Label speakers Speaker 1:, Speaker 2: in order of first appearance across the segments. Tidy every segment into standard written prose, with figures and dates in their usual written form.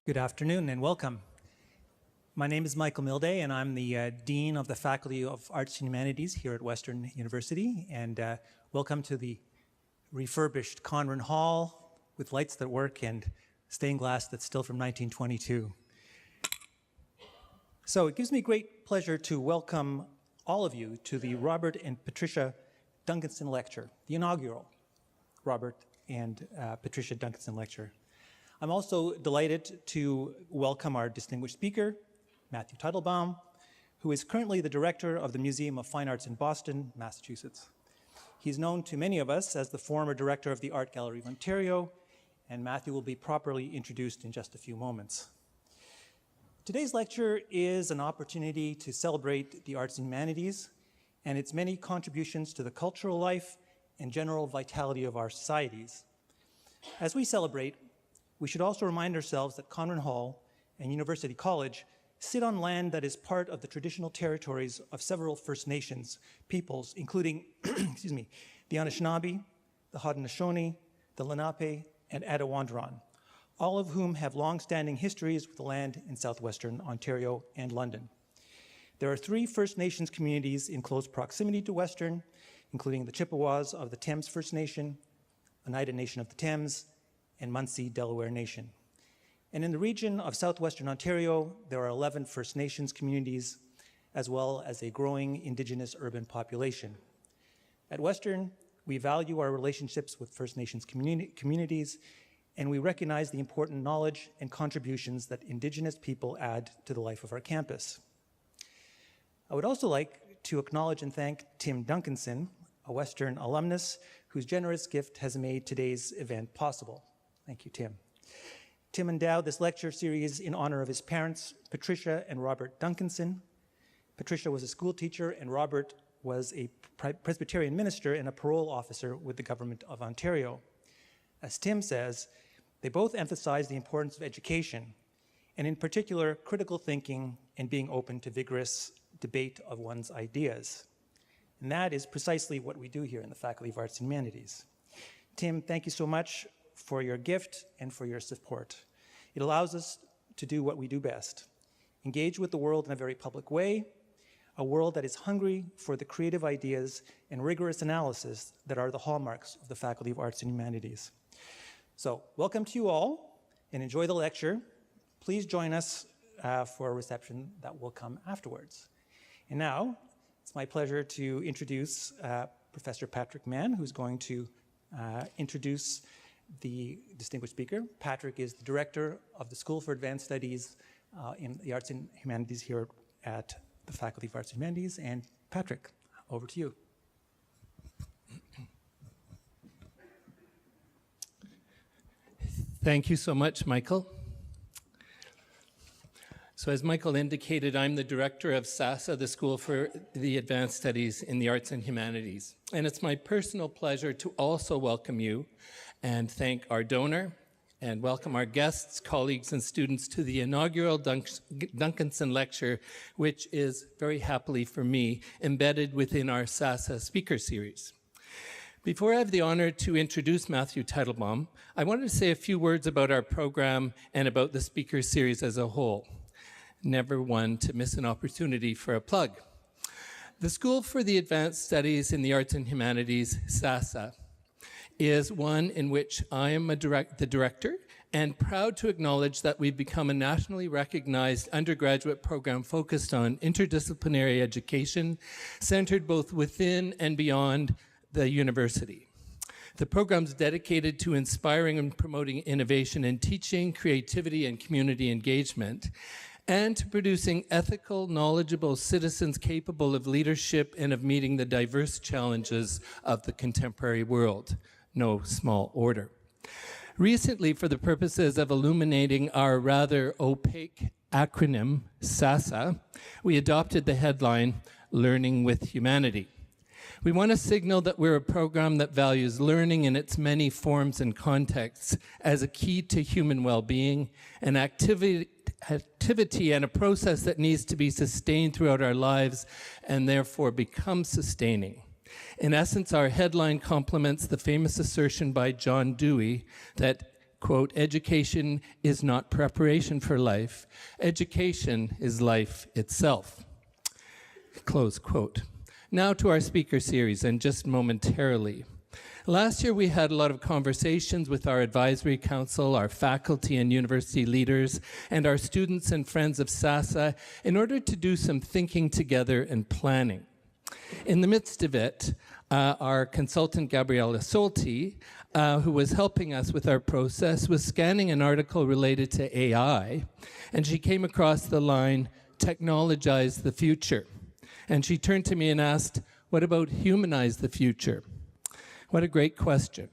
Speaker 1: Good afternoon and welcome. My name is Michael Milday and I'm the Dean of the Faculty of Arts and Humanities here at Western University, and welcome to the refurbished Koerner Hall with lights that work and stained glass that's still from 1922. So it gives me great pleasure to welcome all of you to the Robert and Patricia Duncanson Lecture, the inaugural Robert and Patricia Duncanson Lecture. I'm also delighted to welcome our distinguished speaker, Matthew Teitelbaum, who is currently the director of the Museum of Fine Arts in Boston, Massachusetts. He's known to many of us as the former director of the Art Gallery of Ontario, and Matthew will be properly introduced in just a few moments. Today's lecture is an opportunity to celebrate the arts and humanities and its many contributions to the cultural life and general vitality of our societies. As we celebrate, we should also remind ourselves that Koerner Hall and University College sit on land that is part of the traditional territories of several First Nations peoples, including excuse me, the Anishinaabe, the Haudenosaunee, the Lenape, and Attawandaron, all of whom have long-standing histories with the land in southwestern Ontario and London. There are 3 First Nations communities in close proximity to Western, including the Chippewas of the Thames First Nation, Oneida Nation of the Thames, and Munsee Delaware Nation. And in the region of southwestern Ontario, there are 11 First Nations communities, as well as a growing Indigenous urban population. At Western, we value our relationships with First Nations communities, and we recognize the important knowledge and contributions that Indigenous people add to the life of our campus. I would also like to acknowledge and thank Tim Duncanson, a Western alumnus whose generous gift has made today's event possible. Thank you, Tim. Tim endowed this lecture series in honor of his parents, Patricia and Robert Duncanson. Patricia was a school teacher and Robert was a Presbyterian minister and a parole officer with the Government of Ontario. As Tim says, they both emphasize the importance of education, and in particular, critical thinking and being open to vigorous debate of one's ideas. And that is precisely what we do here in the Faculty of Arts and Humanities. Tim, thank you so much for your gift and for your support. It allows us to do what we do best, engage with the world in a very public way, a world that is hungry for the creative ideas and rigorous analysis that are the hallmarks of the Faculty of Arts and Humanities. So, welcome to you all, and enjoy the lecture. Please join us for a reception that will come afterwards. And now, it's my pleasure to introduce Professor Patrick Mann, who's going to introduce the distinguished speaker. Patrick is the director of the School for Advanced Studies in the Arts and Humanities here at the Faculty of Arts and Humanities. And Patrick, over to you.
Speaker 2: Thank you so much, Michael. So as Michael indicated, I'm the director of SASAH, the School for the Advanced Studies in the Arts and Humanities. And it's my personal pleasure to also welcome you and thank our donor and welcome our guests, colleagues, and students to the inaugural Duncanson Lecture, which is very happily for me embedded within our SASAH speaker series. Before I have the honor to introduce Matthew Teitelbaum, I wanted to say a few words about our program and about the speaker series as a whole. Never one to miss an opportunity for a plug. The School for the Advanced Studies in the Arts and Humanities, SASAH, is one in which I am the director and proud to acknowledge that we've become a nationally recognized undergraduate program focused on interdisciplinary education, centered both within and beyond the university. The program's dedicated to inspiring and promoting innovation in teaching, creativity, and community engagement, and to producing ethical, knowledgeable citizens capable of leadership and of meeting the diverse challenges of the contemporary world. No small order. Recently, for the purposes of illuminating our rather opaque acronym, SASAH, we adopted the headline, Learning with Humanity. We want to signal that we're a program that values learning in its many forms and contexts as a key to human well-being, an activity and a process that needs to be sustained throughout our lives and therefore become sustaining. In essence, our headline complements the famous assertion by John Dewey that, quote, education is not preparation for life. Education is life itself, close quote. Now to our speaker series, and just momentarily. Last year, we had a lot of conversations with our advisory council, our faculty and university leaders, and our students and friends of SASAH in order to do some thinking together and planning. In the midst of it, our consultant, Gabriella Solti, who was helping us with our process, was scanning an article related to AI, and she came across the line, "Technologize the future." And she turned to me and asked, "What about humanize the future?" What a great question.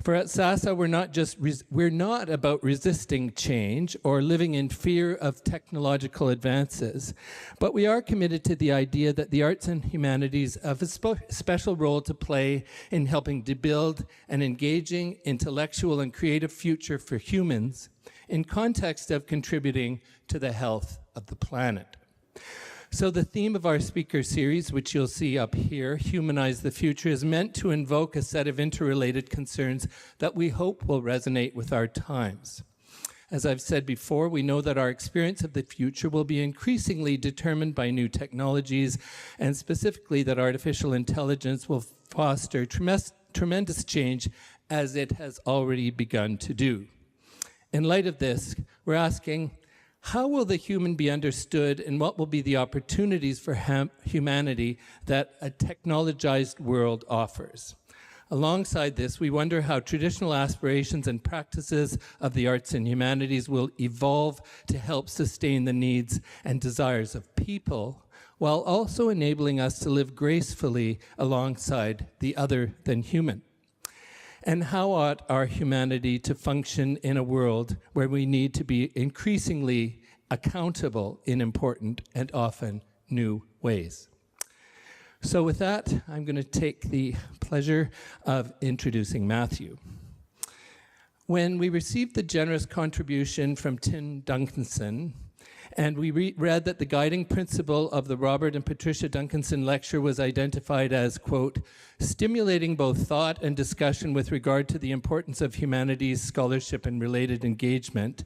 Speaker 2: For at SASAH, we're not about resisting change or living in fear of technological advances, but we are committed to the idea that the arts and humanities have a special role to play in helping to build an engaging, intellectual, and creative future for humans in context of contributing to the health of the planet. So the theme of our speaker series, which you'll see up here, Humanize the Future, is meant to invoke a set of interrelated concerns that we hope will resonate with our times. As I've said before, we know that our experience of the future will be increasingly determined by new technologies, and specifically that artificial intelligence will foster tremendous change, as it has already begun to do. In light of this, we're asking, how will the human be understood, and what will be the opportunities for humanity that a technologized world offers? Alongside this, we wonder how traditional aspirations and practices of the arts and humanities will evolve to help sustain the needs and desires of people, while also enabling us to live gracefully alongside the other than human. And how ought our humanity to function in a world where we need to be increasingly accountable in important and often new ways? So with that, I'm going to take the pleasure of introducing Matthew. When we received the generous contribution from Tim Duncanson, and we read that the guiding principle of the Robert and Patricia Duncanson lecture was identified as, quote, stimulating both thought and discussion with regard to the importance of humanities, scholarship, and related engagement,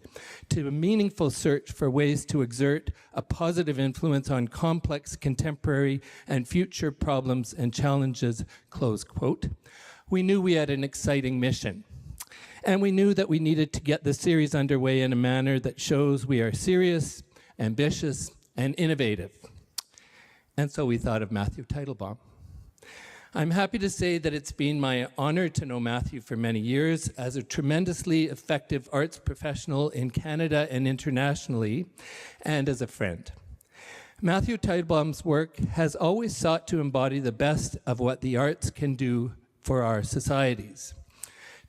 Speaker 2: to a meaningful search for ways to exert a positive influence on complex contemporary and future problems and challenges, close quote. We knew we had an exciting mission. And we knew that we needed to get the series underway in a manner that shows we are serious, ambitious, and innovative. And so we thought of Matthew Teitelbaum. I'm happy to say that it's been my honor to know Matthew for many years as a tremendously effective arts professional in Canada and internationally, and as a friend. Matthew Teitelbaum's work has always sought to embody the best of what the arts can do for our societies,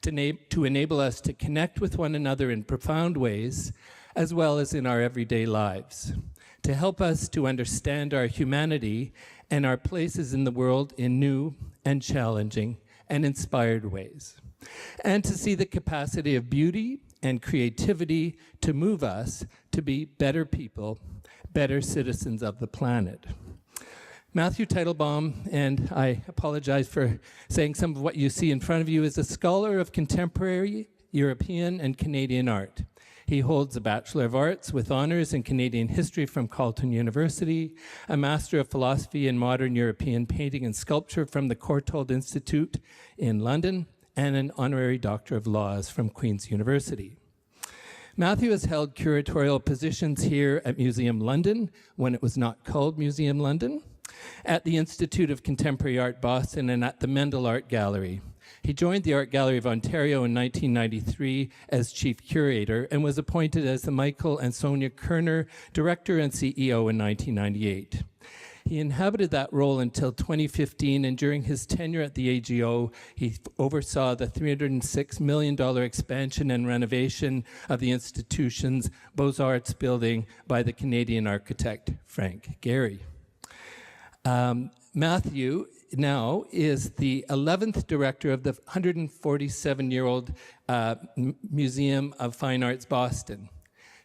Speaker 2: to enable us to connect with one another in profound ways, as well as in our everyday lives, to help us to understand our humanity and our places in the world in new and challenging and inspired ways, and to see the capacity of beauty and creativity to move us to be better people, better citizens of the planet. Matthew Teitelbaum, and I apologize for saying some of what you see in front of you, is a scholar of contemporary European and Canadian art. He holds a Bachelor of Arts with honors in Canadian history from Carleton University, a Master of Philosophy in Modern European Painting and Sculpture from the Courtauld Institute in London, and an Honorary Doctor of Laws from Queen's University. Matthew has held curatorial positions here at Museum London, when it was not called Museum London, at the Institute of Contemporary Art Boston, and at the Mendel Art Gallery. He joined the Art Gallery of Ontario in 1993 as chief curator and was appointed as the Michael and Sonja Koerner director and CEO in 1998. He inhabited that role until 2015, and during his tenure at the AGO, he oversaw the $306 million expansion and renovation of the institution's Beaux-Arts building by the Canadian architect Frank Gehry. Matthew now is the 11th director of the 147-year-old Museum of Fine Arts Boston.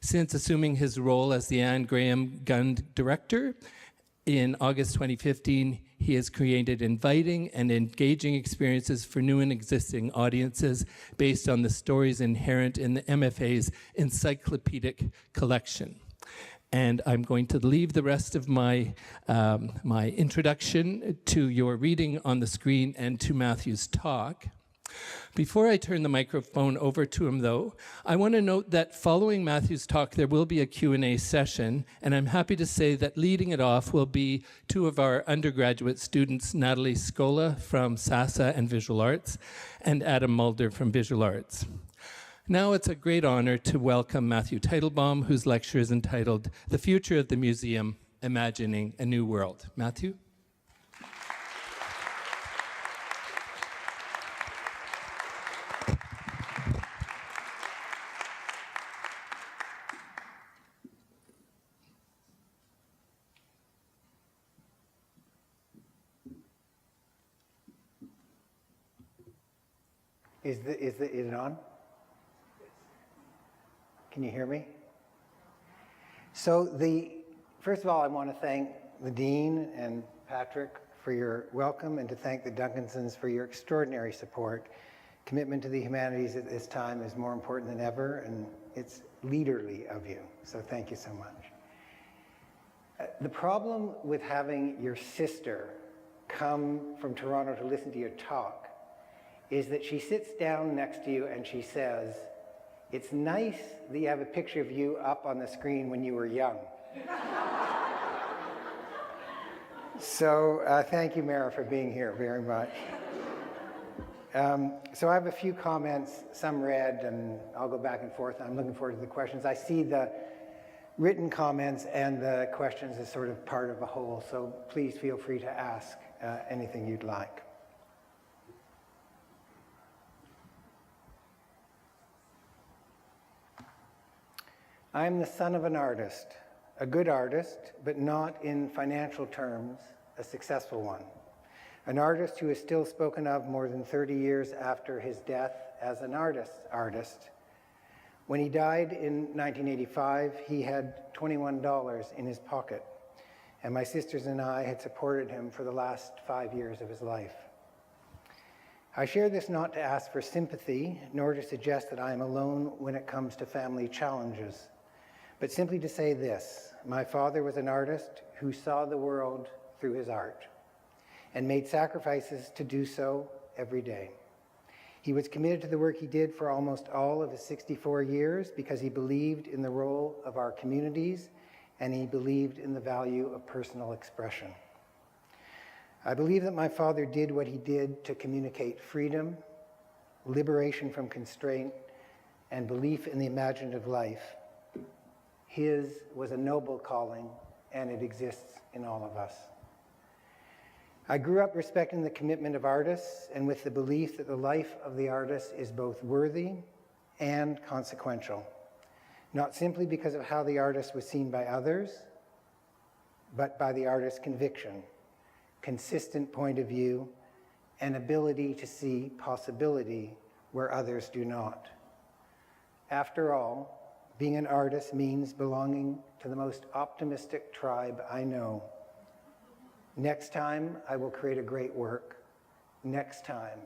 Speaker 2: Since assuming his role as the Anne Graham Gund director, In August 2015, he has created inviting and engaging experiences for new and existing audiences based on the stories inherent in the MFA's encyclopedic collection. And I'm going to leave the rest of my introduction to your reading on the screen and to Matthew's talk. Before I turn the microphone over to him, though, I want to note that following Matthew's talk, there will be a Q&A session, and I'm happy to say that leading it off will be two of our undergraduate students, Natalie Scola from SASAH and Visual Arts, and Adam Mulder from Visual Arts. Now it's a great honor to welcome Matthew Teitelbaum, whose lecture is entitled The Future of the Museum, Imagining a New World. Matthew?
Speaker 3: Is it on? Can you hear me? So first of all, I want to thank the Dean and Patrick for your welcome, and to thank the Duncansons for your extraordinary support. Commitment to the humanities at this time is more important than ever, and it's leaderly of you, so thank you so much. The problem with having your sister come from Toronto to listen to your talk is that she sits down next to you and she says, "It's nice that you have a picture of you up on the screen when you were young." So thank you, Mara, for being here very much. So I have a few comments, some read, and I'll go back and forth. I'm looking forward to the questions. I see the written comments and the questions as sort of part of a whole, so please feel free to ask anything you'd like. I am the son of an artist, a good artist, but not in financial terms a successful one. An artist who is still spoken of more than 30 years after his death as an artist. When he died in 1985, he had $21 in his pocket, and my sisters and I had supported him for the last 5 years of his life. I share this not to ask for sympathy, nor to suggest that I am alone when it comes to family challenges, but simply to say this: my father was an artist who saw the world through his art and made sacrifices to do so every day. He was committed to the work he did for almost all of his 64 years because he believed in the role of our communities and he believed in the value of personal expression. I believe that my father did what he did to communicate freedom, liberation from constraint, and belief in the imaginative life. His was a noble calling, and it exists in all of us. I grew up respecting the commitment of artists and with the belief that the life of the artist is both worthy and consequential, not simply because of how the artist was seen by others, but by the artist's conviction, consistent point of view, and ability to see possibility where others do not. After all, being an artist means belonging to the most optimistic tribe I know. Next time, I will create a great work. Next time,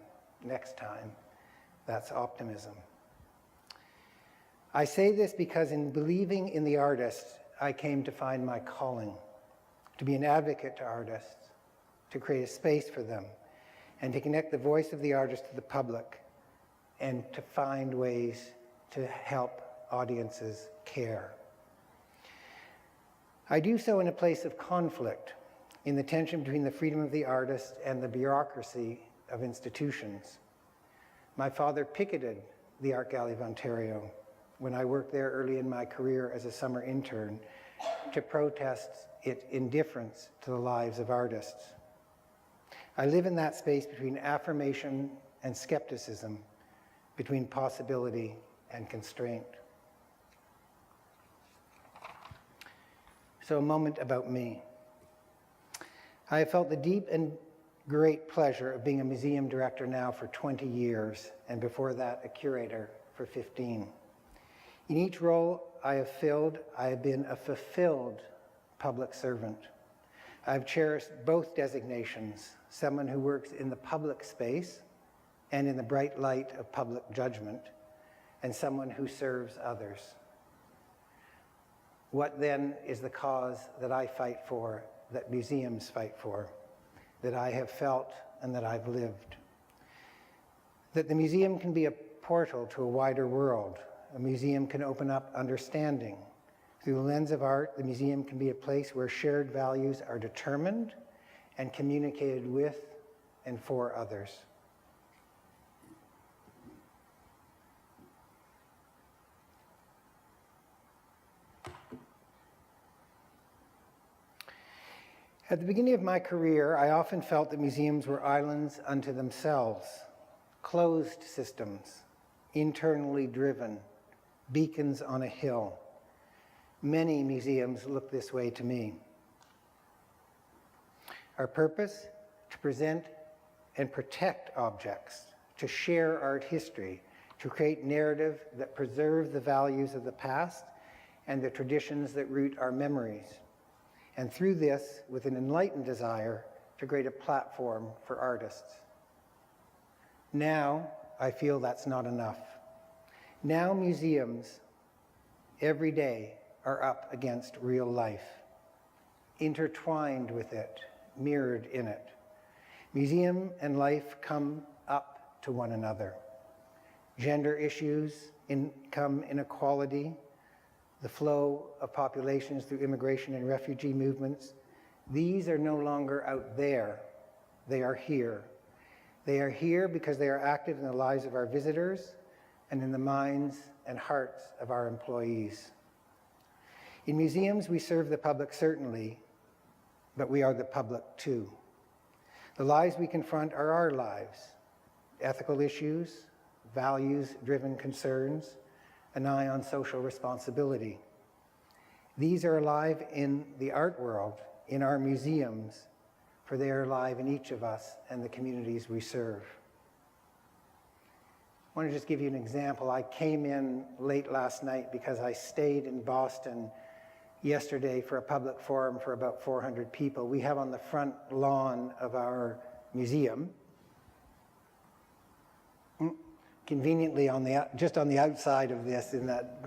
Speaker 3: that's optimism. I say this because in believing in the artist, I came to find my calling, to be an advocate to artists, to create a space for them, and to connect the voice of the artist to the public, and to find ways to help audiences care. I do so in a place of conflict, in the tension between the freedom of the artist and the bureaucracy of institutions. My father picketed the Art Gallery of Ontario when I worked there early in my career as a summer intern to protest its indifference to the lives of artists. I live in that space between affirmation and skepticism, between possibility and constraint. So a moment about me. I have felt the deep and great pleasure of being a museum director now for 20 years, and before that, a curator for 15. In each role I have filled, I have been a fulfilled public servant. I've cherished both designations, someone who works in the public space and in the bright light of public judgment, and someone who serves others. What then is the cause that I fight for, that museums fight for, that I have felt and that I've lived? That the museum can be a portal to a wider world. A museum can open up understanding. Through the lens of art, the museum can be a place where shared values are determined and communicated with and for others. At the beginning of my career, I often felt that museums were islands unto themselves, closed systems, internally driven, beacons on a hill. Many museums look this way to me. Our purpose? To present and protect objects, to share art history, to create narrative that preserve the values of the past and the traditions that root our memories. And through this, with an enlightened desire to create a platform for artists. Now, I feel that's not enough. Now museums, every day, are up against real life, intertwined with it, mirrored in it. Museum and life come up to one another. Gender issues, income inequality, the flow of populations through immigration and refugee movements, these are no longer out there, they are here. They are here because they are active in the lives of our visitors and in the minds and hearts of our employees. In museums, we serve the public certainly, but we are the public too. The lives we confront are our lives, ethical issues, values-driven concerns, an eye on social responsibility. These are alive in the art world, in our museums, for they are alive in each of us and the communities we serve. I want to just give you an example. I came in late last night because I stayed in Boston yesterday for a public forum for about 400 people. We have on the front lawn of our museum, conveniently just on the outside of this, in that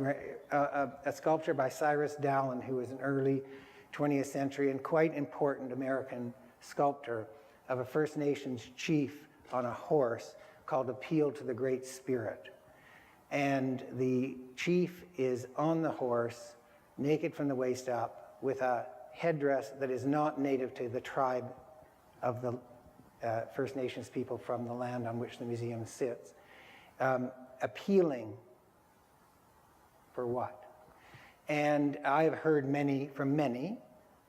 Speaker 3: a sculpture by Cyrus Dallin, who was an early 20th century and quite important American sculptor of a First Nations chief on a horse called Appeal to the Great Spirit. And the chief is on the horse, naked from the waist up, with a headdress that is not native to the tribe of the First Nations people from the land on which the museum sits. Appealing for what? And I've heard from many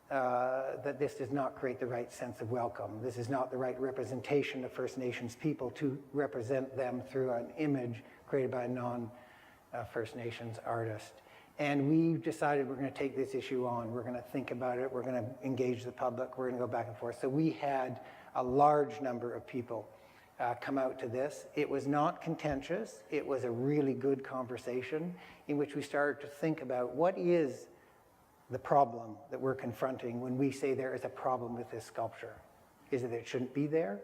Speaker 3: that this does not create the right sense of welcome. This is not the right representation of First Nations people to represent them through an image created by a non-First Nations artist. And we've decided we're going to take this issue on. We're going to think about it. We're going to engage the public. We're going to go back and forth. So we had a large number of people come out to this. It was not contentious. It was a really good conversation in which we started to think about what is the problem that we're confronting when we say there is a problem with this sculpture. Is it that it shouldn't be there?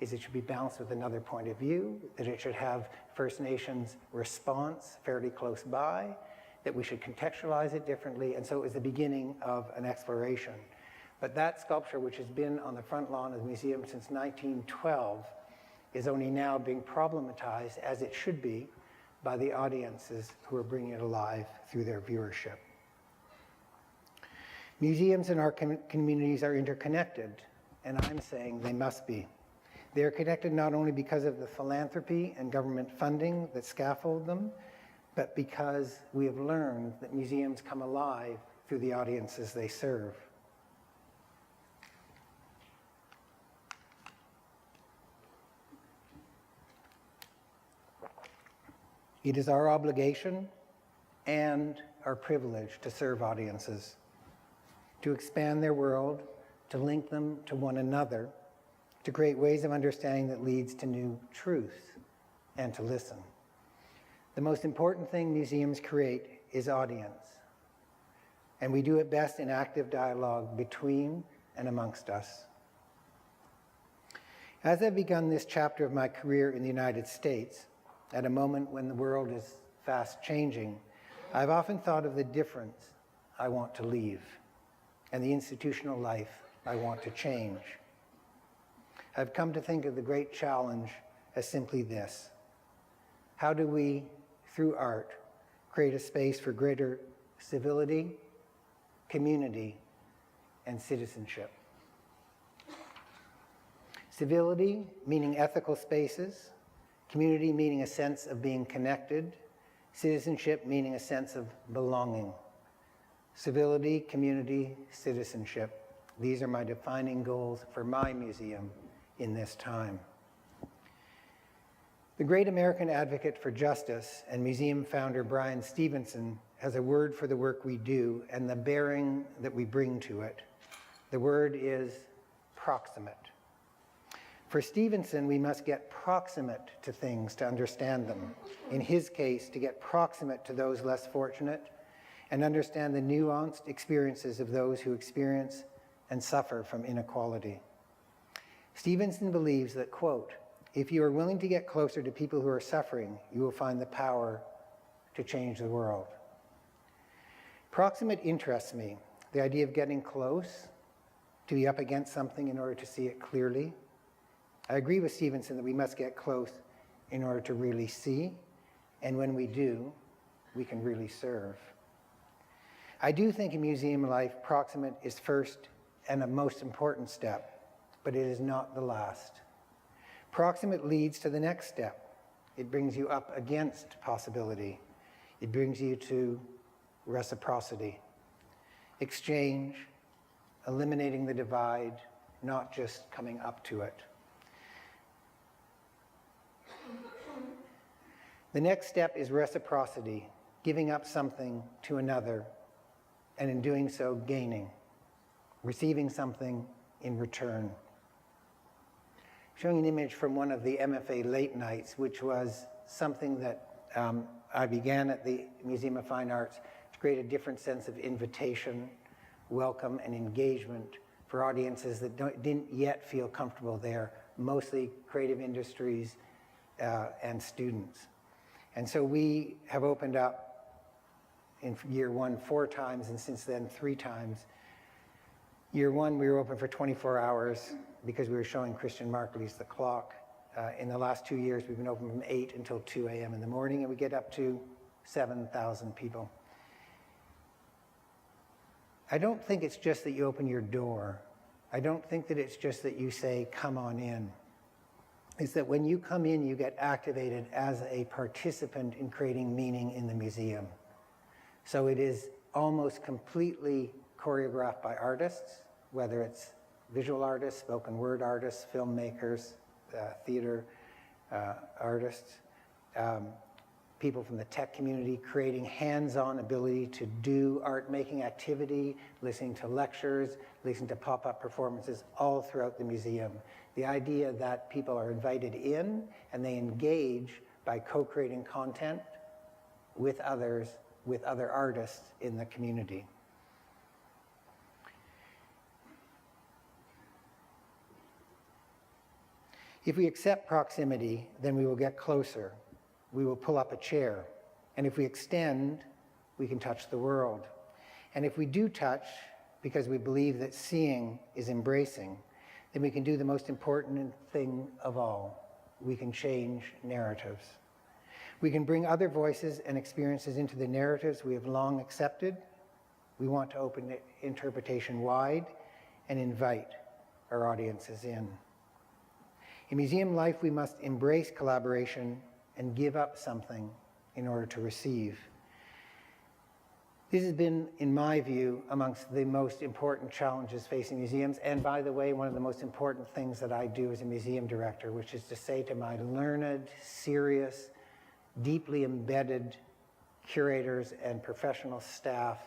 Speaker 3: Is it should be balanced with another point of view? That it should have First Nations response fairly close by? That we should contextualize it differently? And so it was the beginning of an exploration. But that sculpture, which has been on the front lawn of the museum since 1912, is only now being problematized, as it should be, by the audiences who are bringing it alive through their viewership. Museums in our communities are interconnected, and I'm saying they must be. They are connected not only because of the philanthropy and government funding that scaffold them, but because we have learned that museums come alive through the audiences they serve. It is our obligation and our privilege to serve audiences, to expand their world, to link them to one another, to create ways of understanding that leads to new truth, and to listen. The most important thing museums create is audience. And we do it best in active dialogue between and amongst us. As I've begun this chapter of my career in the United States, at a moment when the world is fast changing, I've often thought of the difference I want to leave and the institutional life I want to change. I've come to think of the great challenge as simply this: how do we, through art, create a space for greater civility, community, and citizenship? Civility, meaning ethical spaces; community, meaning a sense of being connected; citizenship, meaning a sense of belonging. Civility, community, citizenship. These are my defining goals for my museum in this time. The great American advocate for justice and museum founder Bryan Stevenson has a word for the work we do and the bearing that we bring to it. The word is proximate. For Stevenson, we must get proximate to things to understand them. In his case, to get proximate to those less fortunate and understand the nuanced experiences of those who experience and suffer from inequality. Stevenson believes that, quote, if you are willing to get closer to people who are suffering, you will find the power to change the world. Proximate interests me, the idea of getting close, to be up against something in order to see it clearly. I agree with Stevenson that we must get close in order to really see, and when we do, we can really serve. I do think in museum life, proximate is first and a most important step, but it is not the last. Proximate leads to the next step. It brings you up against possibility. It brings you to reciprocity, exchange, eliminating the divide, not just coming up to it. The next step is reciprocity, giving up something to another, and in doing so, gaining, receiving something in return. Showing an image from one of the MFA Late Nights, which was something that I began at the Museum of Fine Arts to create a different sense of invitation, welcome, and engagement for audiences that didn't yet feel comfortable there, mostly creative industries and students. And so we have opened up in year one 4 times, and since then 3 times. Year one, we were open for 24 hours because we were showing Christian Markley's The Clock. In the last 2 years, we've been open from 8 until 2 a.m. in the morning, and we get up to 7,000 people. I don't think it's just that you open your door. I don't think that it's just that you say, come on in. It's that when you come in, you get activated as a participant in creating meaning in the museum. So it is almost completely choreographed by artists, whether it's visual artists, spoken word artists, filmmakers, theater artists, people from the tech community creating hands-on ability to do art-making activity, listening to lectures, listening to pop-up performances all throughout the museum. The idea that people are invited in and they engage by co-creating content with others, with other artists in the community. If we accept proximity, then we will get closer. We will pull up a chair. And if we extend, we can touch the world. And if we do touch, because we believe that seeing is embracing, then we can do the most important thing of all. We can change narratives. We can bring other voices and experiences into the narratives we have long accepted. We want to open interpretation wide and invite our audiences in. In museum life, we must embrace collaboration and give up something in order to receive. This has been, in my view, amongst the most important challenges facing museums, and by the way, one of the most important things that I do as a museum director, which is to say to my learned, serious, deeply embedded curators and professional staff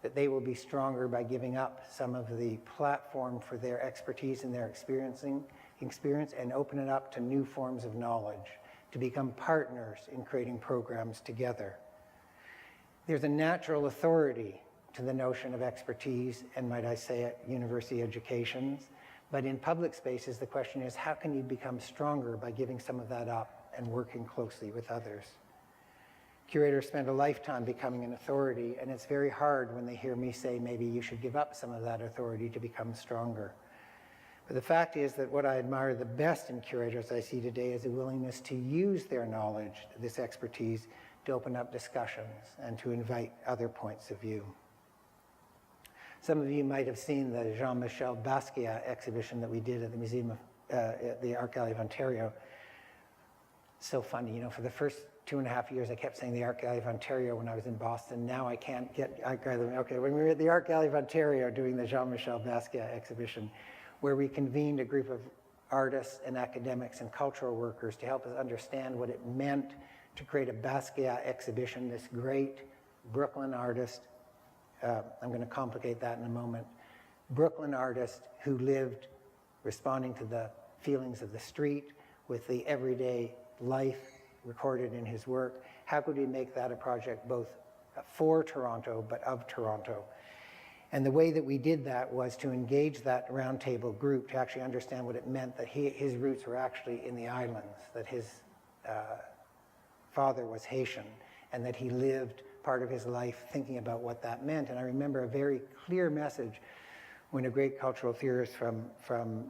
Speaker 3: that they will be stronger by giving up some of the platform for their expertise and their experience and open it up to new forms of knowledge, to become partners in creating programs together. There's a natural authority to the notion of expertise and, might I say it, university educations. But in public spaces, the question is, how can you become stronger by giving some of that up and working closely with others? Curators spend a lifetime becoming an authority, and it's very hard when they hear me say maybe you should give up some of that authority to become stronger. But the fact is that what I admire the best in curators I see today is a willingness to use their knowledge, this expertise, to open up discussions and to invite other points of view. Some of you might have seen the Jean-Michel Basquiat exhibition that we did at the Museum of, at the Art Gallery of Ontario. So funny, you know, for the first 2.5 years, I kept saying the Art Gallery of Ontario when I was in Boston. Now I can't get, okay, when we were at the Art Gallery of Ontario doing the Jean-Michel Basquiat exhibition, where we convened a group of artists and academics and cultural workers to help us understand what it meant to create a Basquiat exhibition, this great Brooklyn artist. I'm going to complicate that in a moment. Brooklyn artist who lived responding to the feelings of the street with the everyday life recorded in his work. How could we make that a project both for Toronto but of Toronto? And the way that we did that was to engage that roundtable group to actually understand what it meant that his roots were actually in the islands, that his father was Haitian, and that he lived part of his life thinking about what that meant. And I remember a very clear message when a great cultural theorist from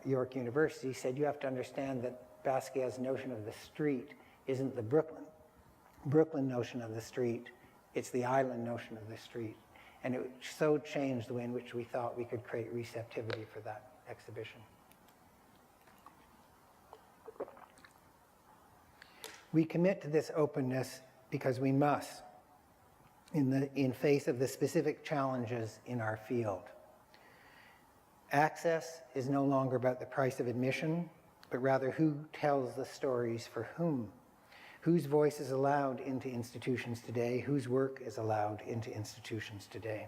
Speaker 3: York University said, you have to understand that Basquiat's notion of the street isn't the Brooklyn notion of the street, it's the island notion of the street. And it so changed the way in which we thought we could create receptivity for that exhibition. We commit to this openness because we must, in face of the specific challenges in our field. Access is no longer about the price of admission, but rather who tells the stories for whom. Whose voice is allowed into institutions today, whose work is allowed into institutions today.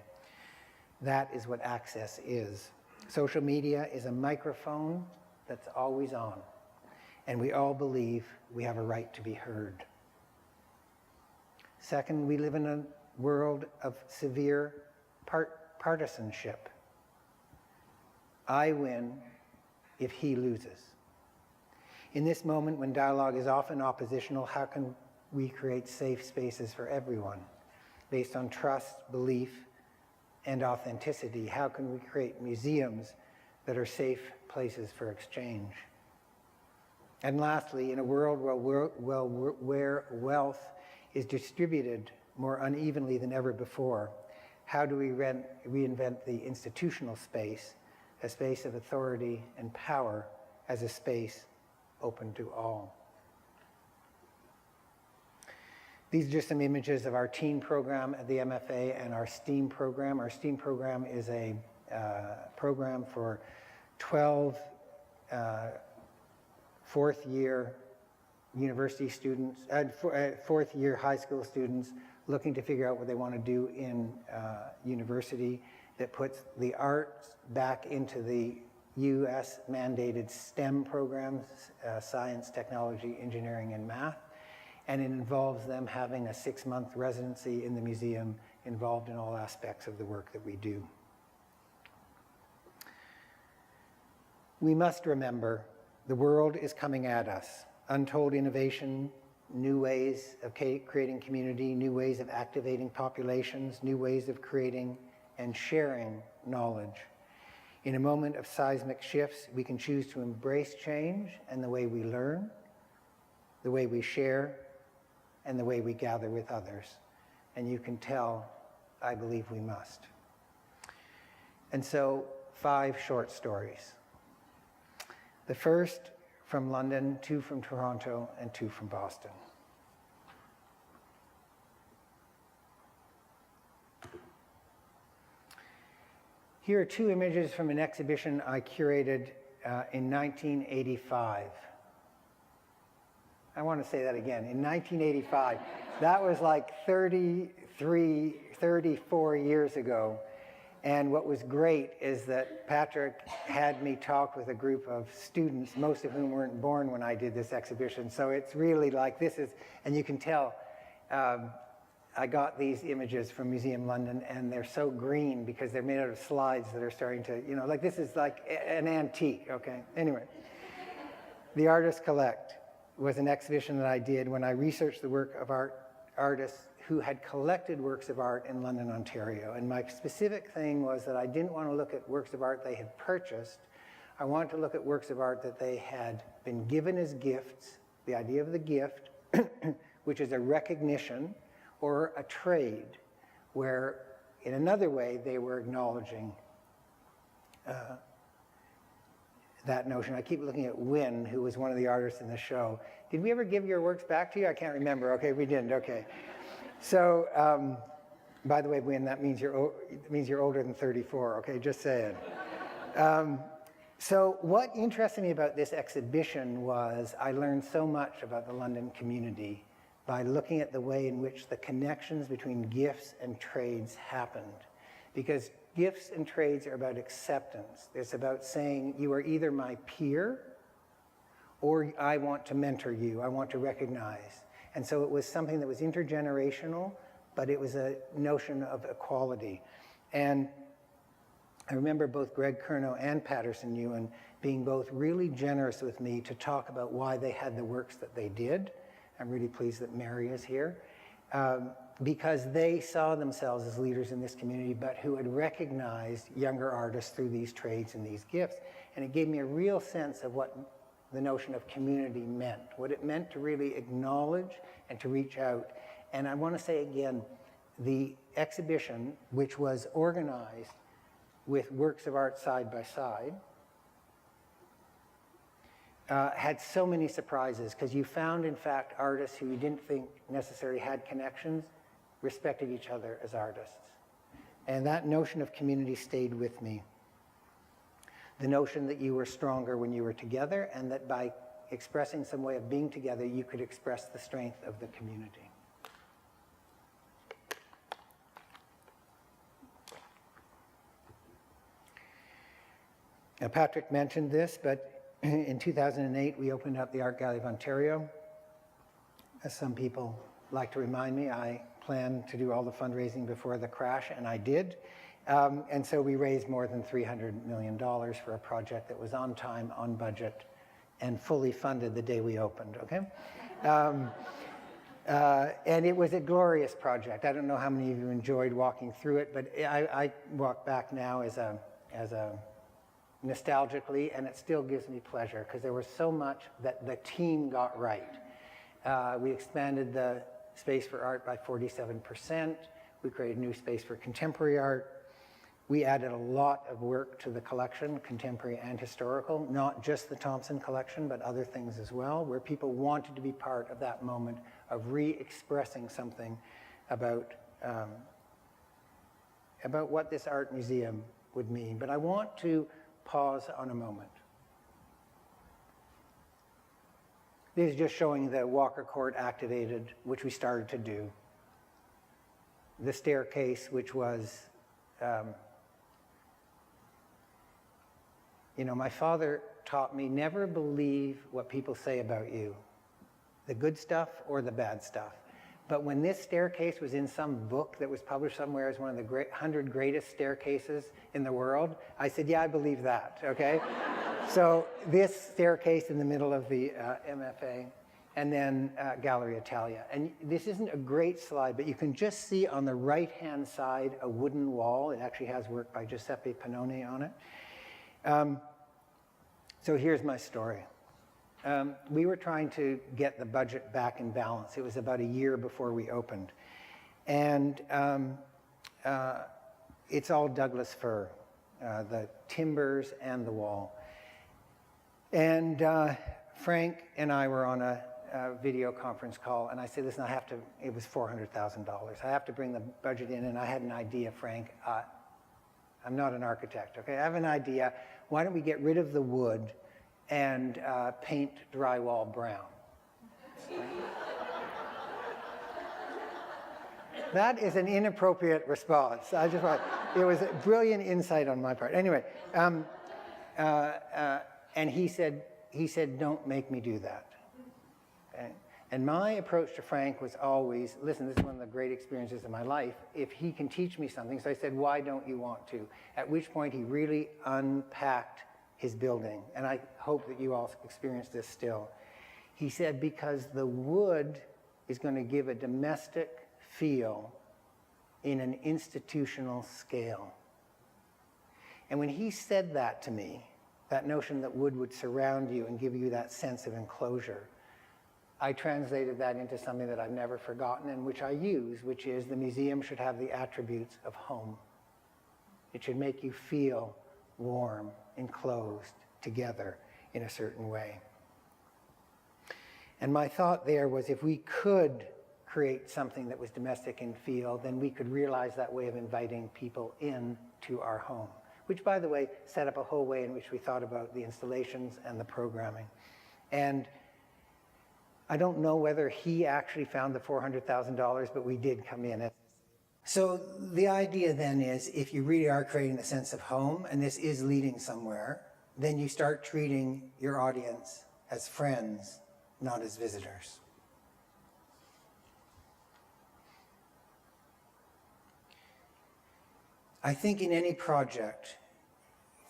Speaker 3: That is what access is. Social media is a microphone that's always on, and we all believe we have a right to be heard. Second, we live in a world of severe partisanship. I win if he loses. In this moment when dialogue is often oppositional, how can we create safe spaces for everyone based on trust, belief, and authenticity? How can we create museums that are safe places for exchange? And lastly, in a world where wealth is distributed more unevenly than ever before, how do we reinvent the institutional space, a space of authority and power, as a space open to all? These are just some images of our teen program at the MFA and our STEAM program. Our STEAM program is a program for 12 fourth-year university students, fourth-year high school students looking to figure out what they want to do in university, that puts the arts back into the US mandated STEM programs, science, technology, engineering, and math. And it involves them having a 6-month residency in the museum involved in all aspects of the work that we do. We must remember the world is coming at us. Untold innovation, new ways of creating community, new ways of activating populations, new ways of creating and sharing knowledge. In a moment of seismic shifts, we can choose to embrace change and the way we learn, the way we share, and the way we gather with others. And you can tell, I believe we must. And so, 5 short stories. The first from London, 2 from Toronto, and 2 from Boston. Here are 2 images from an exhibition I curated in 1985. I want to say that again, in 1985. That was like 34 years ago. And what was great is that Patrick had me talk with a group of students, most of whom weren't born when I did this exhibition. So it's really like this is, and you can tell, I got these images from Museum London, and they're so green because they're made out of slides that are starting to, like this is like an antique, okay? Anyway, The Artists Collect was an exhibition that I did when I researched the work of artists who had collected works of art in London, Ontario. And my specific thing was that I didn't want to look at works of art they had purchased. I wanted to look at works of art that they had been given as gifts, the idea of the gift, which is a recognition or a trade, where in another way they were acknowledging that notion. I keep looking at Wynne, who was one of the artists in the show. Did we ever give your works back to you? I can't remember. Okay, we didn't. Okay. So, by the way, Wynne, that means you're older than 34. Okay, just saying. So what interested me about this exhibition was I learned so much about the London community by looking at the way in which the connections between gifts and trades happened. Because gifts and trades are about acceptance. It's about saying you are either my peer or I want to mentor you, I want to recognize. And so it was something that was intergenerational, but it was a notion of equality. And I remember both Greg Koerner and Patterson Ewan being both really generous with me to talk about why they had the works that they did. I'm really pleased that Mary is here. Because they saw themselves as leaders in this community, but who had recognized younger artists through these trades and these gifts. And it gave me a real sense of what the notion of community meant, what it meant to really acknowledge and to reach out. And I want to say again, the exhibition, which was organized with works of art side by side, had so many surprises, because you found, in fact, artists who you didn't think necessarily had connections respected each other as artists. And that notion of community stayed with me. The notion that you were stronger when you were together, and that by expressing some way of being together, you could express the strength of the community. Now, Patrick mentioned this, but in 2008, we opened up the Art Gallery of Ontario. As some people like to remind me, I planned to do all the fundraising before the crash, and I did. And so we raised more than $300 million for a project that was on time, on budget, and fully funded the day we opened, okay? And it was a glorious project. I don't know how many of you enjoyed walking through it, but I walk back now as a nostalgically, and it still gives me pleasure, because there was so much that the team got right. We expanded the space for art by 47%. We created new space for contemporary art. We added a lot of work to the collection, contemporary and historical, not just the Thompson collection, but other things as well, where people wanted to be part of that moment of re-expressing something about what this art museum would mean. But I want to pause on a moment. This is just showing the Walker Court activated, which we started to do. The staircase, which was, my father taught me never believe what people say about you, the good stuff or the bad stuff. But when this staircase was in some book that was published somewhere as one of the 100 greatest staircases in the world, I said, yeah, I believe that, okay? So this staircase in the middle of the MFA, and then Gallery Italia. And this isn't a great slide, but you can just see on the right-hand side a wooden wall. It actually has work by Giuseppe Pannone on it. So here's my story. We were trying to get the budget back in balance. It was about a year before we opened. And it's all Douglas fir, the timbers and the wall. And Frank and I were on a video conference call, and I said, listen, it was $400,000. I have to bring the budget in, and I had an idea, Frank. I'm not an architect, okay? I have an idea. Why don't we get rid of the wood and paint drywall brown? That is an inappropriate response. It was a brilliant insight on my part. Anyway, and he said, don't make me do that. Okay? And my approach to Frank was always, listen, this is one of the great experiences of my life. If he can teach me something, so I said, why don't you want to? At which point he really unpacked his building. And I hope that you all experience this still. He said, because the wood is going to give a domestic feel in an institutional scale. And when he said that to me, that notion that wood would surround you and give you that sense of enclosure, I translated that into something that I've never forgotten and which I use, which is the museum should have the attributes of home. It should make you feel warm, enclosed, together in a certain way. And my thought there was if we could create something that was domestic in feel, then we could realize that way of inviting people in to our home, which, by the way, set up a whole way in which we thought about the installations and the programming. And I don't know whether he actually found the $400,000, but we did come in. So the idea then is if you really are creating the sense of home, and this is leading somewhere, then you start treating your audience as friends, not as visitors. I think in any project,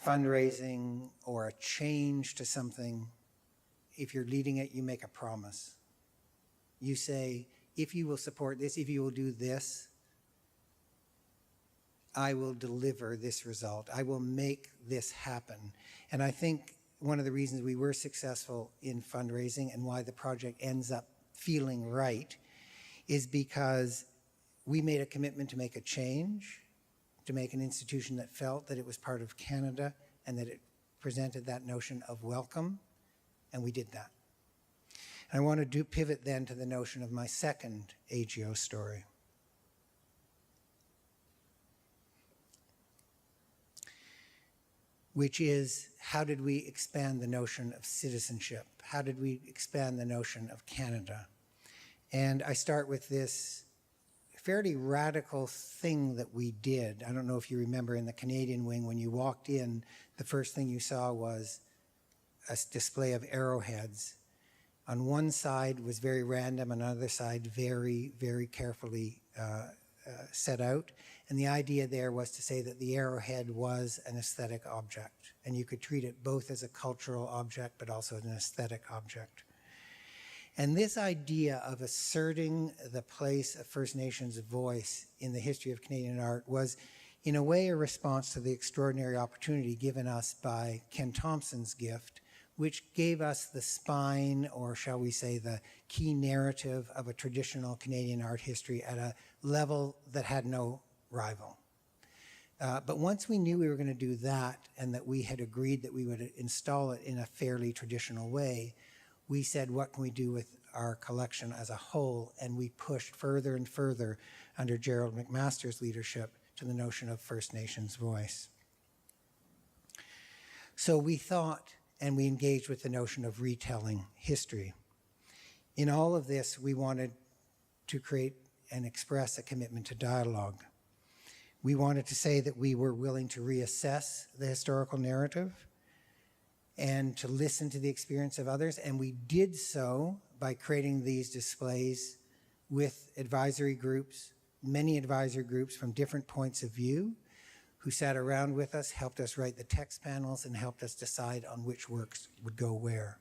Speaker 3: fundraising or a change to something, if you're leading it, you make a promise. You say, if you will support this, if you will do this, I will deliver this result. I will make this happen. And I think one of the reasons we were successful in fundraising and why the project ends up feeling right is because we made a commitment to make a change, to make an institution that felt that it was part of Canada and that it presented that notion of welcome, and we did that. And I want to pivot then to the notion of my second AGO story. Which is, how did we expand the notion of citizenship? How did we expand the notion of Canada? And I start with this fairly radical thing that we did. I don't know if you remember in the Canadian wing, when you walked in, the first thing you saw was a display of arrowheads. On one side was very random, on the other side very, very carefully set out. And the idea there was to say that the arrowhead was an aesthetic object, and you could treat it both as a cultural object but also as an aesthetic object. And this idea of asserting the place of First Nations voice in the history of Canadian art was, in a way, a response to the extraordinary opportunity given us by Ken Thompson's gift, which gave us the spine, or shall we say the key narrative of a traditional Canadian art history at a level that had no rival. But once we knew we were going to do that and that we had agreed that we would install it in a fairly traditional way, we said, what can we do with our collection as a whole? And we pushed further and further under Gerald McMaster's leadership to the notion of First Nations voice. So we thought, and we engaged with the notion of retelling history. In all of this, we wanted to create and express a commitment to dialogue. We wanted to say that we were willing to reassess the historical narrative and to listen to the experience of others, and we did so by creating these displays with advisory groups, many advisory groups from different points of view, who sat around with us, helped us write the text panels, and helped us decide on which works would go where.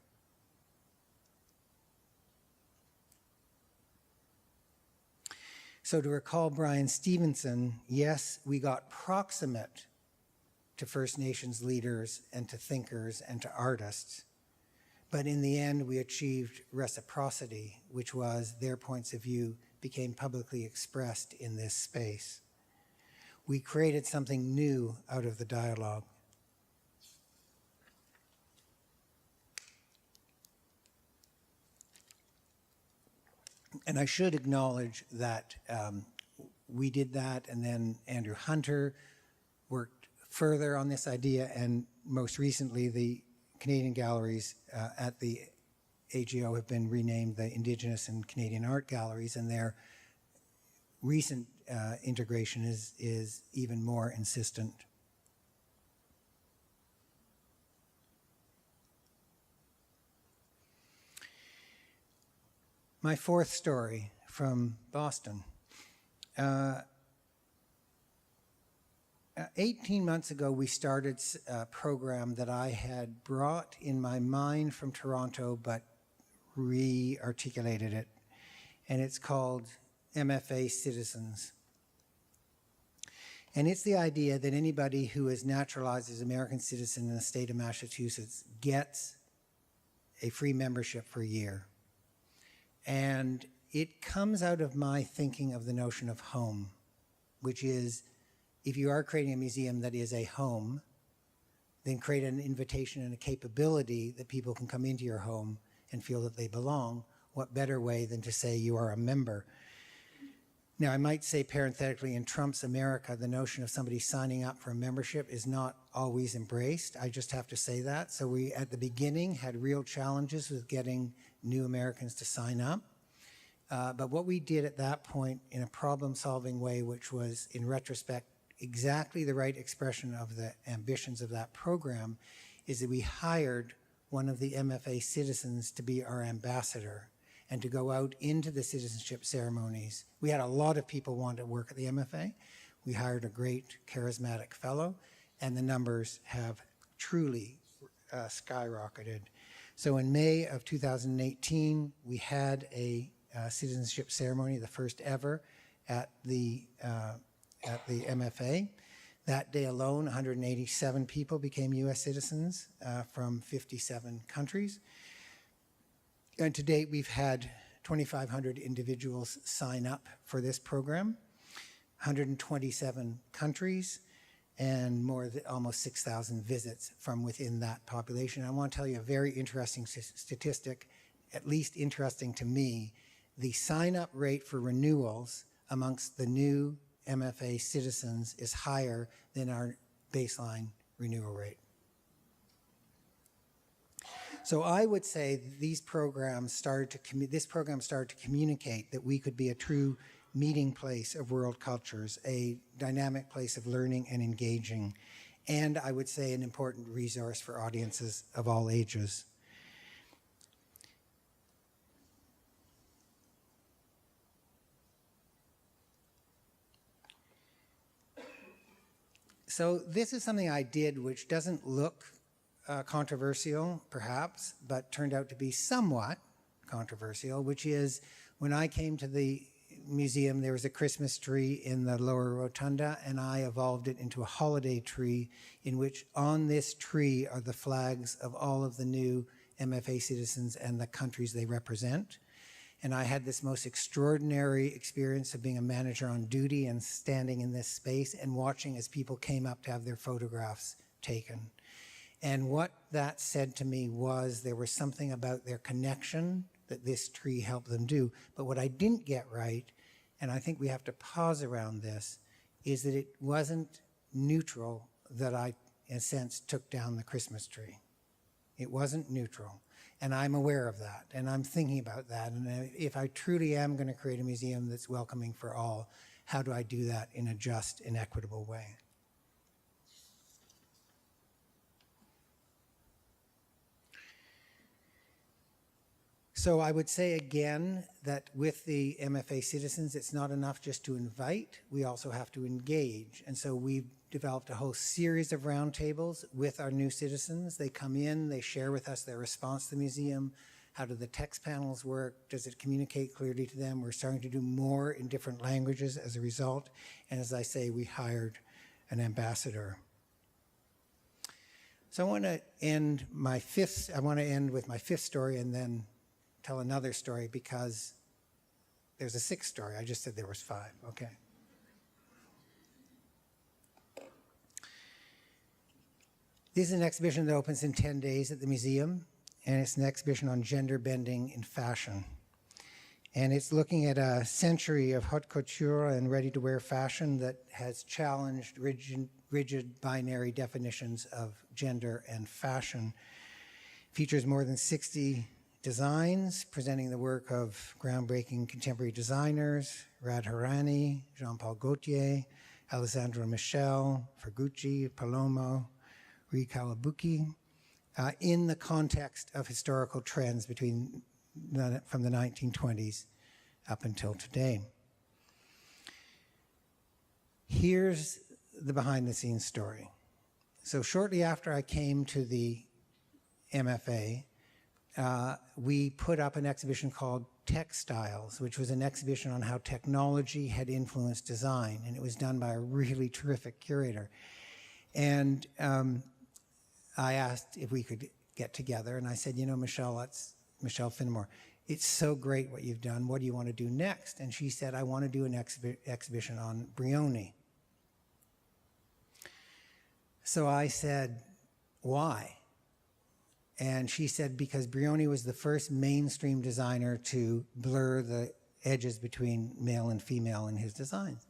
Speaker 3: So to recall Brian Stevenson, yes, we got proximate to First Nations leaders and to thinkers and to artists, but in the end we achieved reciprocity, which was their points of view became publicly expressed in this space. We created something new out of the dialogue. And I should acknowledge that we did that, and then Andrew Hunter worked further on this idea, and most recently the Canadian galleries at the AGO have been renamed the Indigenous and Canadian Art Galleries, and their recent integration is even more insistent. My fourth story from Boston. 18 months ago, we started a program that I had brought in my mind from Toronto, but re-articulated it. And it's called MFA Citizens. And it's the idea that anybody who is naturalized as an American citizen in the state of Massachusetts gets a free membership for a year. And it comes out of my thinking of the notion of home, which is, if you are creating a museum that is a home, then create an invitation and a capability that people can come into your home and feel that they belong. What better way than to say you are a member? Now, I might say parenthetically, in Trump's America, the notion of somebody signing up for a membership is not always embraced. I just have to say that. So we, at the beginning, had real challenges with getting new Americans to sign up. But what we did at that point in a problem-solving way, which was, in retrospect, exactly the right expression of the ambitions of that program, is that we hired one of the MFA citizens to be our ambassador and to go out into the citizenship ceremonies. We had a lot of people want to work at the MFA. We hired a great charismatic fellow, and the numbers have truly skyrocketed. So in May of 2018, we had a citizenship ceremony, the first ever at the MFA. That day alone, 187 people became US citizens from 57 countries. And to date, we've had 2,500 individuals sign up for this program, 127 countries, and almost 6,000 visits from within that population. I want to tell you a very interesting statistic, at least interesting to me. The sign-up rate for renewals amongst the new MFA citizens is higher than our baseline renewal rate. So I would say this program started to communicate that we could be a true meeting place of world cultures, a dynamic place of learning and engaging, and I would say an important resource for audiences of all ages. So this is something I did which doesn't look controversial, perhaps, but turned out to be somewhat controversial, which is when I came to the museum, there was a Christmas tree in the lower rotunda, and I evolved it into a holiday tree in which on this tree are the flags of all of the new MFA citizens and the countries they represent. And I had this most extraordinary experience of being a manager on duty and standing in this space and watching as people came up to have their photographs taken. And what that said to me was there was something about their connection that this tree helped them do. But what I didn't get right, and I think we have to pause around this, is that it wasn't neutral that I, in a sense, took down the Christmas tree. It wasn't neutral. And I'm aware of that, and I'm thinking about that. And if I truly am going to create a museum that's welcoming for all, how do I do that in a just and equitable way? So I would say again that with the MFA citizens, it's not enough just to invite, we also have to engage. And so we've developed a whole series of roundtables with our new citizens. They come in, they share with us their response to the museum. How do the text panels work? Does it communicate clearly to them? We're starting to do more in different languages as a result. And as I say, we hired an ambassador. So I want to end with my fifth story and then tell another story, because there's a sixth story. I just said there was five. Okay. This is an exhibition that opens in 10 days at the museum, and it's an exhibition on gender bending in fashion. And it's looking at a century of haute couture and ready-to-wear fashion that has challenged rigid binary definitions of gender and fashion. Features more than 60 designs presenting the work of groundbreaking contemporary designers, Radharani, Jean-Paul Gaultier, Alessandro Michel, Fergucci, Palomo, Rui Kawabuki, in the context of historical trends between from the 1920s up until today. Here's the behind-the-scenes story. So shortly after I came to the MFA, we put up an exhibition called Textiles, which was an exhibition on how technology had influenced design, and it was done by a really terrific curator. And I asked if we could get together, and I said, you know, Michelle Finnemore, it's so great what you've done. What do you want to do next? And she said, I want to do an exhibition on Brioni. So I said, why? And she said, because Brioni was the first mainstream designer to blur the edges between male and female in his designs.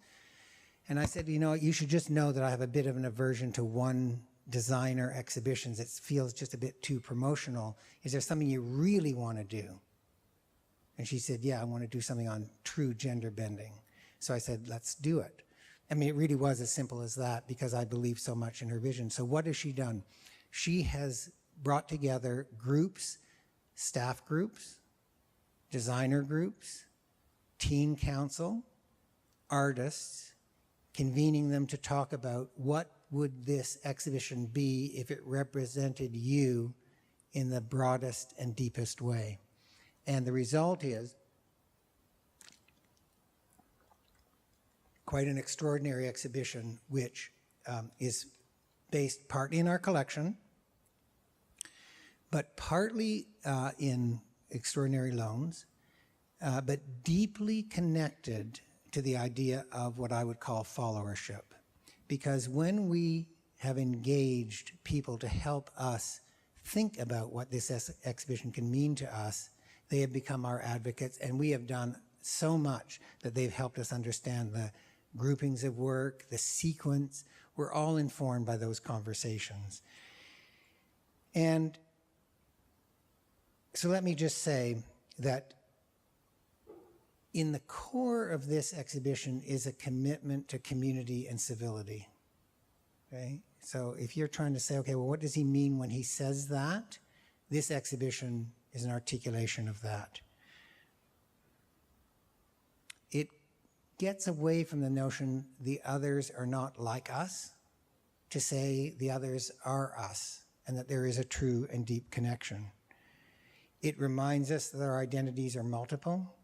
Speaker 3: And I said, you know, you should just know that I have a bit of an aversion to one designer exhibitions. It feels just a bit too promotional. Is there something you really want to do? And she said, yeah, I want to do something on true gender bending. So I said, let's do it. I mean, it really was as simple as that because I believe so much in her vision. So what has she done? She has brought together groups, staff groups, designer groups, teen council, artists, convening them to talk about what would this exhibition be if it represented you in the broadest and deepest way. And the result is quite an extraordinary exhibition, which is based partly in our collection, but partly in extraordinary loans, but deeply connected to the idea of what I would call followership. Because when we have engaged people to help us think about what this exhibition can mean to us, they have become our advocates, and we have done so much that they've helped us understand the groupings of work, the sequence. We're all informed by those conversations. And so let me just say that in the core of this exhibition is a commitment to community and civility. Okay? So if you're trying to say, okay, well, what does he mean when he says that? This exhibition is an articulation of that. It gets away from the notion the others are not like us to say the others are us and that there is a true and deep connection. It reminds us that our identities are multiple.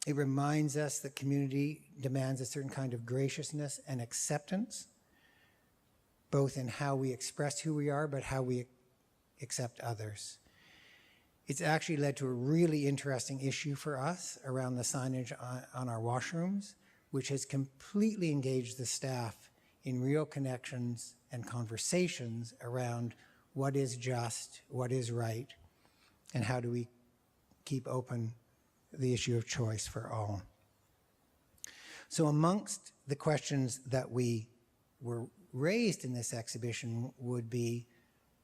Speaker 3: It reminds us that community demands a certain kind of graciousness and acceptance, both in how we express who we are, but how we accept others. It's actually led to a really interesting issue for us around the signage on our washrooms, which has completely engaged the staff in real connections and conversations around what is just, what is right, and how do we keep open the issue of choice for all. So amongst the questions that were raised in this exhibition would be,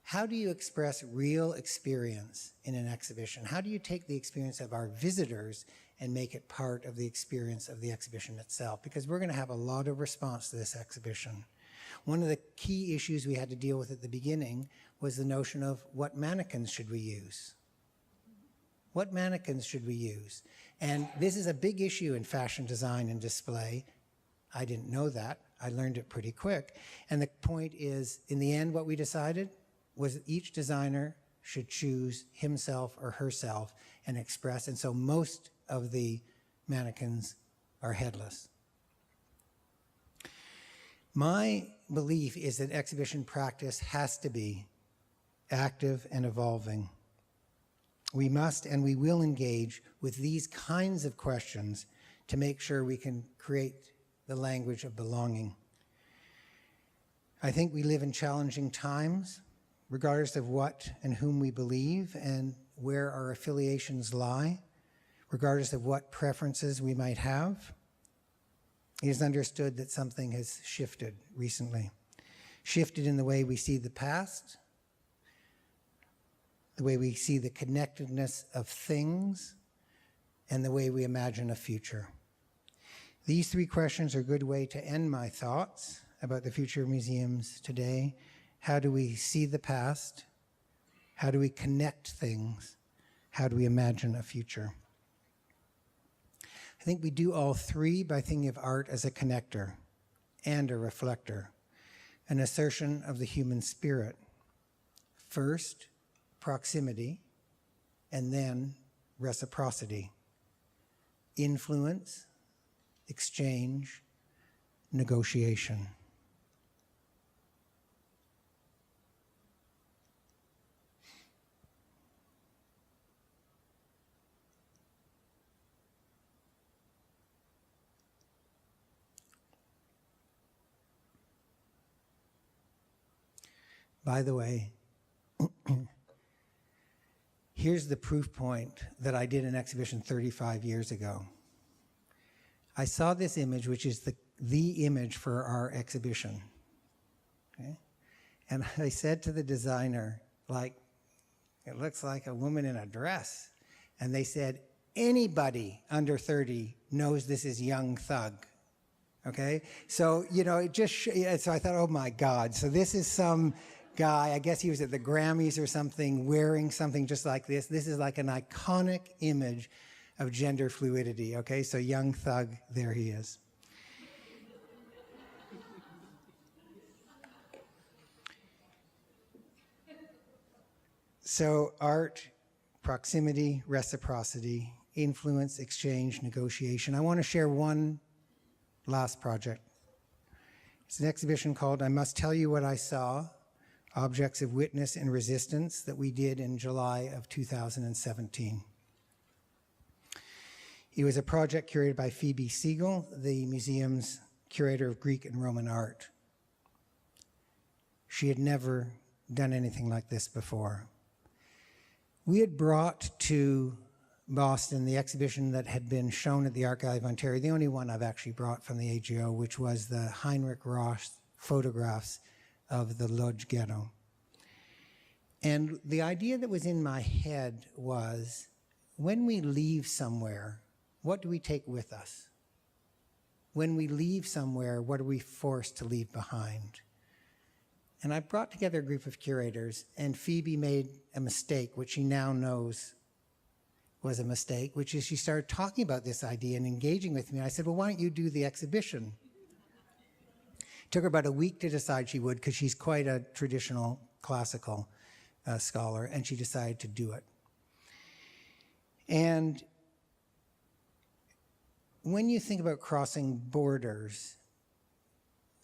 Speaker 3: how do you express real experience in an exhibition? How do you take the experience of our visitors and make it part of the experience of the exhibition itself? Because we're going to have a lot of response to this exhibition. One of the key issues we had to deal with at the beginning was the notion of what mannequins should we use? What mannequins should we use? And this is a big issue in fashion design and display. I didn't know that. I learned it pretty quick. And the point is, in the end, what we decided was each designer should choose himself or herself and express. And so most of the mannequins are headless. My belief is that exhibition practice has to be active and evolving. We must and we will engage with these kinds of questions to make sure we can create the language of belonging. I think we live in challenging times, regardless of what and whom we believe and where our affiliations lie, regardless of what preferences we might have. It is understood that something has shifted recently. Shifted in the way we see the past, the way we see the connectedness of things, and the way we imagine a future. These three questions are a good way to end my thoughts about the future of museums today. How do we see the past? How do we connect things? how do we imagine a future? I think we do all three by thinking of art as a connector and a reflector, an assertion of the human spirit. First, proximity, and then reciprocity. Influence, exchange, negotiation. By the way, here's the proof point that I did an exhibition 35 years ago. I saw this image, which is the image for our exhibition. Okay? And I said to the designer, like, it looks like a woman in a dress. And they said, anybody under 30 knows this is Young Thug. Okay? So, you know, it just, so I thought, oh my God. So this is some guy, I guess he was at the Grammys or something, wearing something just like this. This is like an iconic image of gender fluidity, okay? So Young Thug, there he is. So art, proximity, reciprocity, influence, exchange, negotiation. I want to share one last project. It's an exhibition called I Must Tell You What I Saw, Objects of Witness and Resistance, that we did in July of 2017. It was a project curated by Phoebe Siegel, the museum's curator of Greek and Roman art. She had never done anything like this before. We had brought to Boston the exhibition that had been shown at the Art Gallery of Ontario, the only one I've actually brought from the AGO, which was the Heinrich Rosch photographs of the Lodz ghetto. And the idea that was in my head was, when we leave somewhere, what do we take with us? When we leave somewhere, what are we forced to leave behind? And I brought together a group of curators, and Phoebe made a mistake, which she now knows was a mistake, which is she started talking about this idea and engaging with me. I said, well, why don't you do the exhibition? Took her about a week to decide she would, because she's quite a traditional classical scholar, and she decided to do it. And when you think about crossing borders,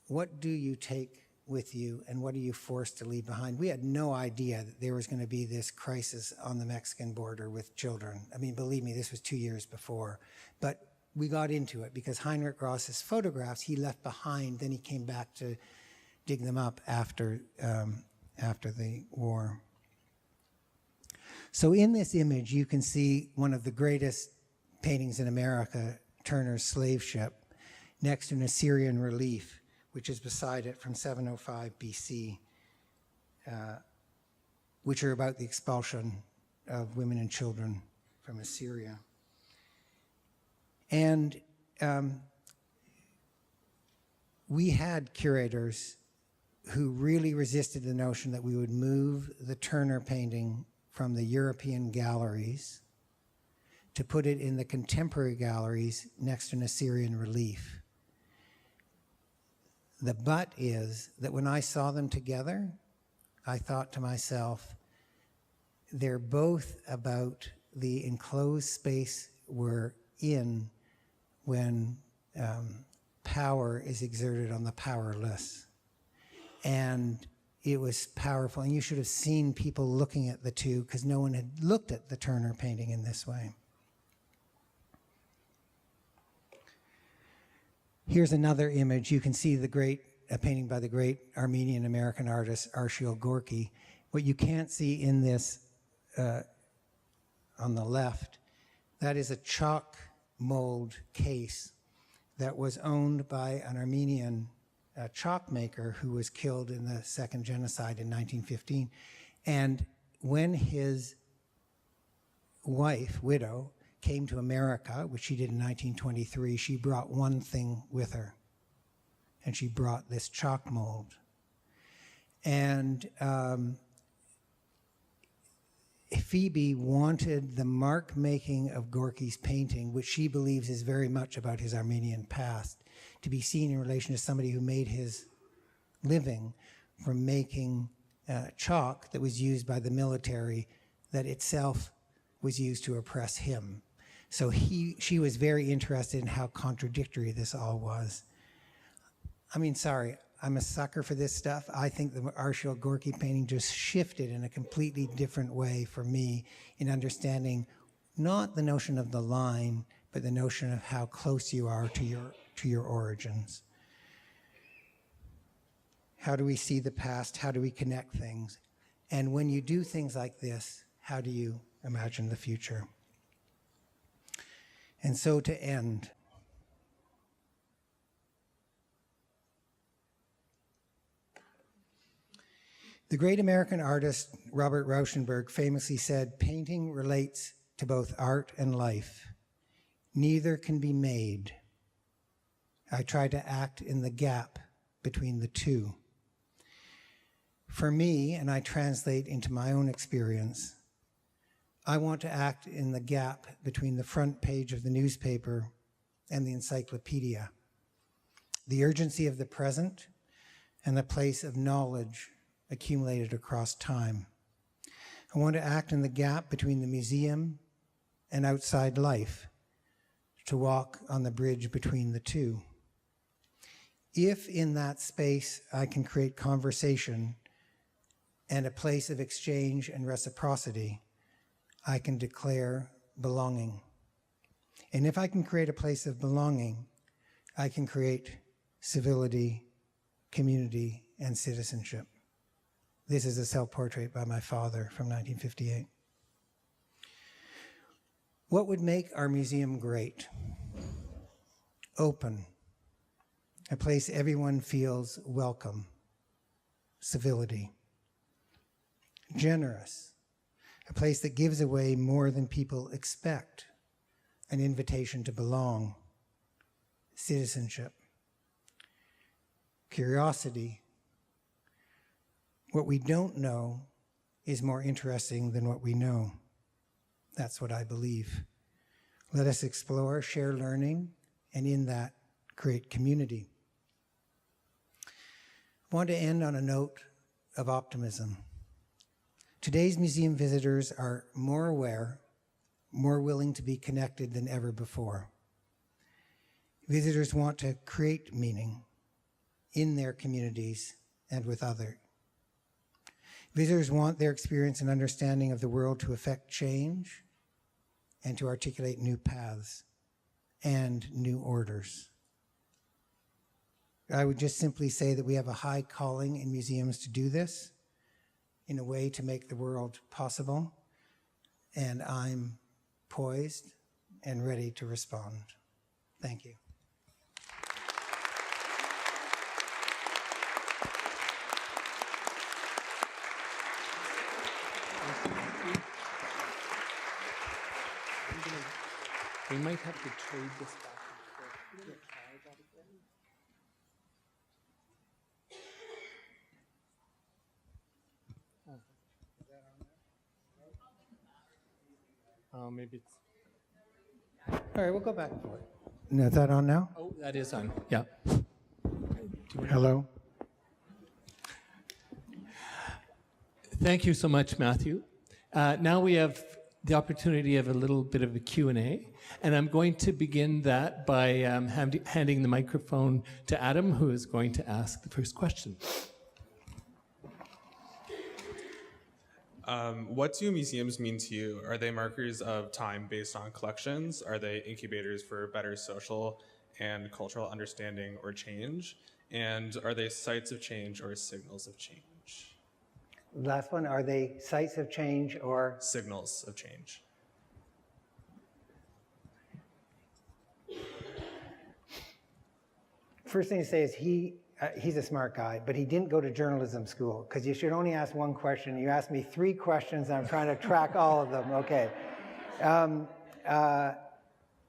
Speaker 3: what do you take with you, and what are you forced to leave behind? We had no idea that there was going to be this crisis on the Mexican border with children. I mean, believe me, this was 2 years before. But we got into it because Heinrich Ross's photographs he left behind, then he came back to dig them up after the war. So in this image, you can see one of the greatest paintings in America, Turner's Slave Ship, next to an Assyrian relief, which is beside it from 705 BC, which are about the expulsion of women and children from Assyria. And we had curators who really resisted the notion that we would move the Turner painting from the European galleries to put it in the contemporary galleries next to an Assyrian relief. The but is that when I saw them together, I thought to myself, they're both about the enclosed space we're in when power is exerted on the powerless. And it was powerful, and you should have seen people looking at the two, because no one had looked at the Turner painting in this way. Here's another image. You can see a painting by the great Armenian American artist Arshil Gorky. What you can't see in this on the left, that is a chalk mold case that was owned by an Armenian chalk maker who was killed in the second genocide in 1915. And when his widow, came to America, which she did in 1923, she brought one thing with her, and she brought this chalk mold. And Phoebe wanted the mark making of Gorky's painting, which she believes is very much about his Armenian past, to be seen in relation to somebody who made his living from making chalk that was used by the military that itself was used to oppress him. So she was very interested in how contradictory this all was. I mean, sorry, I'm a sucker for this stuff. I think the Archibald Gorky painting just shifted in a completely different way for me in understanding not the notion of the line, but the notion of how close you are to your origins. How do we see the past? How do we connect things? And when you do things like this, how do you imagine the future? And so to end, the great American artist Robert Rauschenberg famously said, "Painting relates to both art and life. Neither can be made. I try to act in the gap between the two." For me, and I translate into my own experience, I want to act in the gap between the front page of the newspaper and the encyclopedia, the urgency of the present and the place of knowledge accumulated across time. I want to act in the gap between the museum and outside life, to walk on the bridge between the two. If in that space I can create conversation and a place of exchange and reciprocity, I can declare belonging. And if I can create a place of belonging, I can create civility, community, and citizenship. This is a self-portrait by my father from 1958. What would make our museum great? Open, a place everyone feels welcome, civility. Generous, a place that gives away more than people expect, an invitation to belong, citizenship. Curiosity, what we don't know is more interesting than what we know. That's what I believe. Let us explore, share learning, and in that, create community. I want to end on a note of optimism. Today's museum visitors are more aware, more willing to be connected than ever before. Visitors want to create meaning in their communities and with others. Visitors want their experience and understanding of the world to affect change and to articulate new paths and new orders. I would just simply say that we have a high calling in museums to do this in a way to make the world possible, and I'm poised and ready to respond. Thank you.
Speaker 2: We might have to trade this back and forth. Oh, maybe it's...
Speaker 3: All right, we'll go back and forth. No, is that on now?
Speaker 2: Oh, that is on, yeah.
Speaker 3: Hello.
Speaker 2: Thank you so much, Matthew. Now we have the opportunity of a little bit of a Q&A, and I'm going to begin that by handing the microphone to Adam, who is going to ask the first question.
Speaker 4: What do museums mean to you? Are they markers of time based on collections? Are they incubators for better social and cultural understanding or change? And are they sites of change or signals of change?
Speaker 3: Last one, are they sites of change or?
Speaker 4: Signals of change.
Speaker 3: First thing to say is he's a smart guy, but he didn't go to journalism school, because you should only ask one question. You asked me 3 questions, and I'm trying to track all of them. Okay.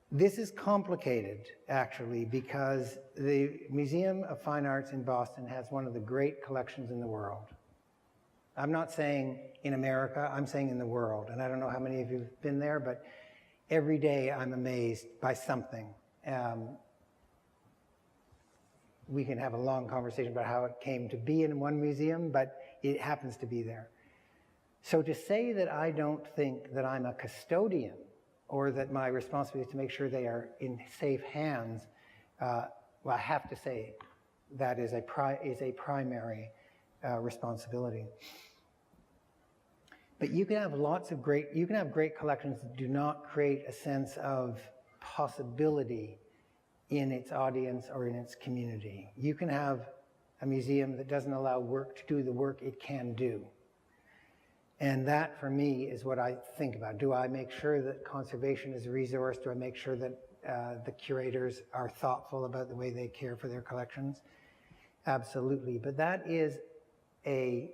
Speaker 3: This is complicated, actually, because the Museum of Fine Arts in Boston has one of the great collections in the world. I'm not saying in America, I'm saying in the world. And I don't know how many of you have been there, but every day I'm amazed by something. We can have a long conversation about how it came to be in one museum, but it happens to be there. So to say that I don't think that I'm a custodian or that my responsibility is to make sure they are in safe hands, well, I have to say that is a primary responsibility. But you can have great collections that do not create a sense of possibility in its audience or in its community. You can have a museum that doesn't allow work to do the work it can do. And that, for me, is what I think about. Do I make sure that conservation is a resource? Do I make sure that the curators are thoughtful about the way they care for their collections? Absolutely. But that is a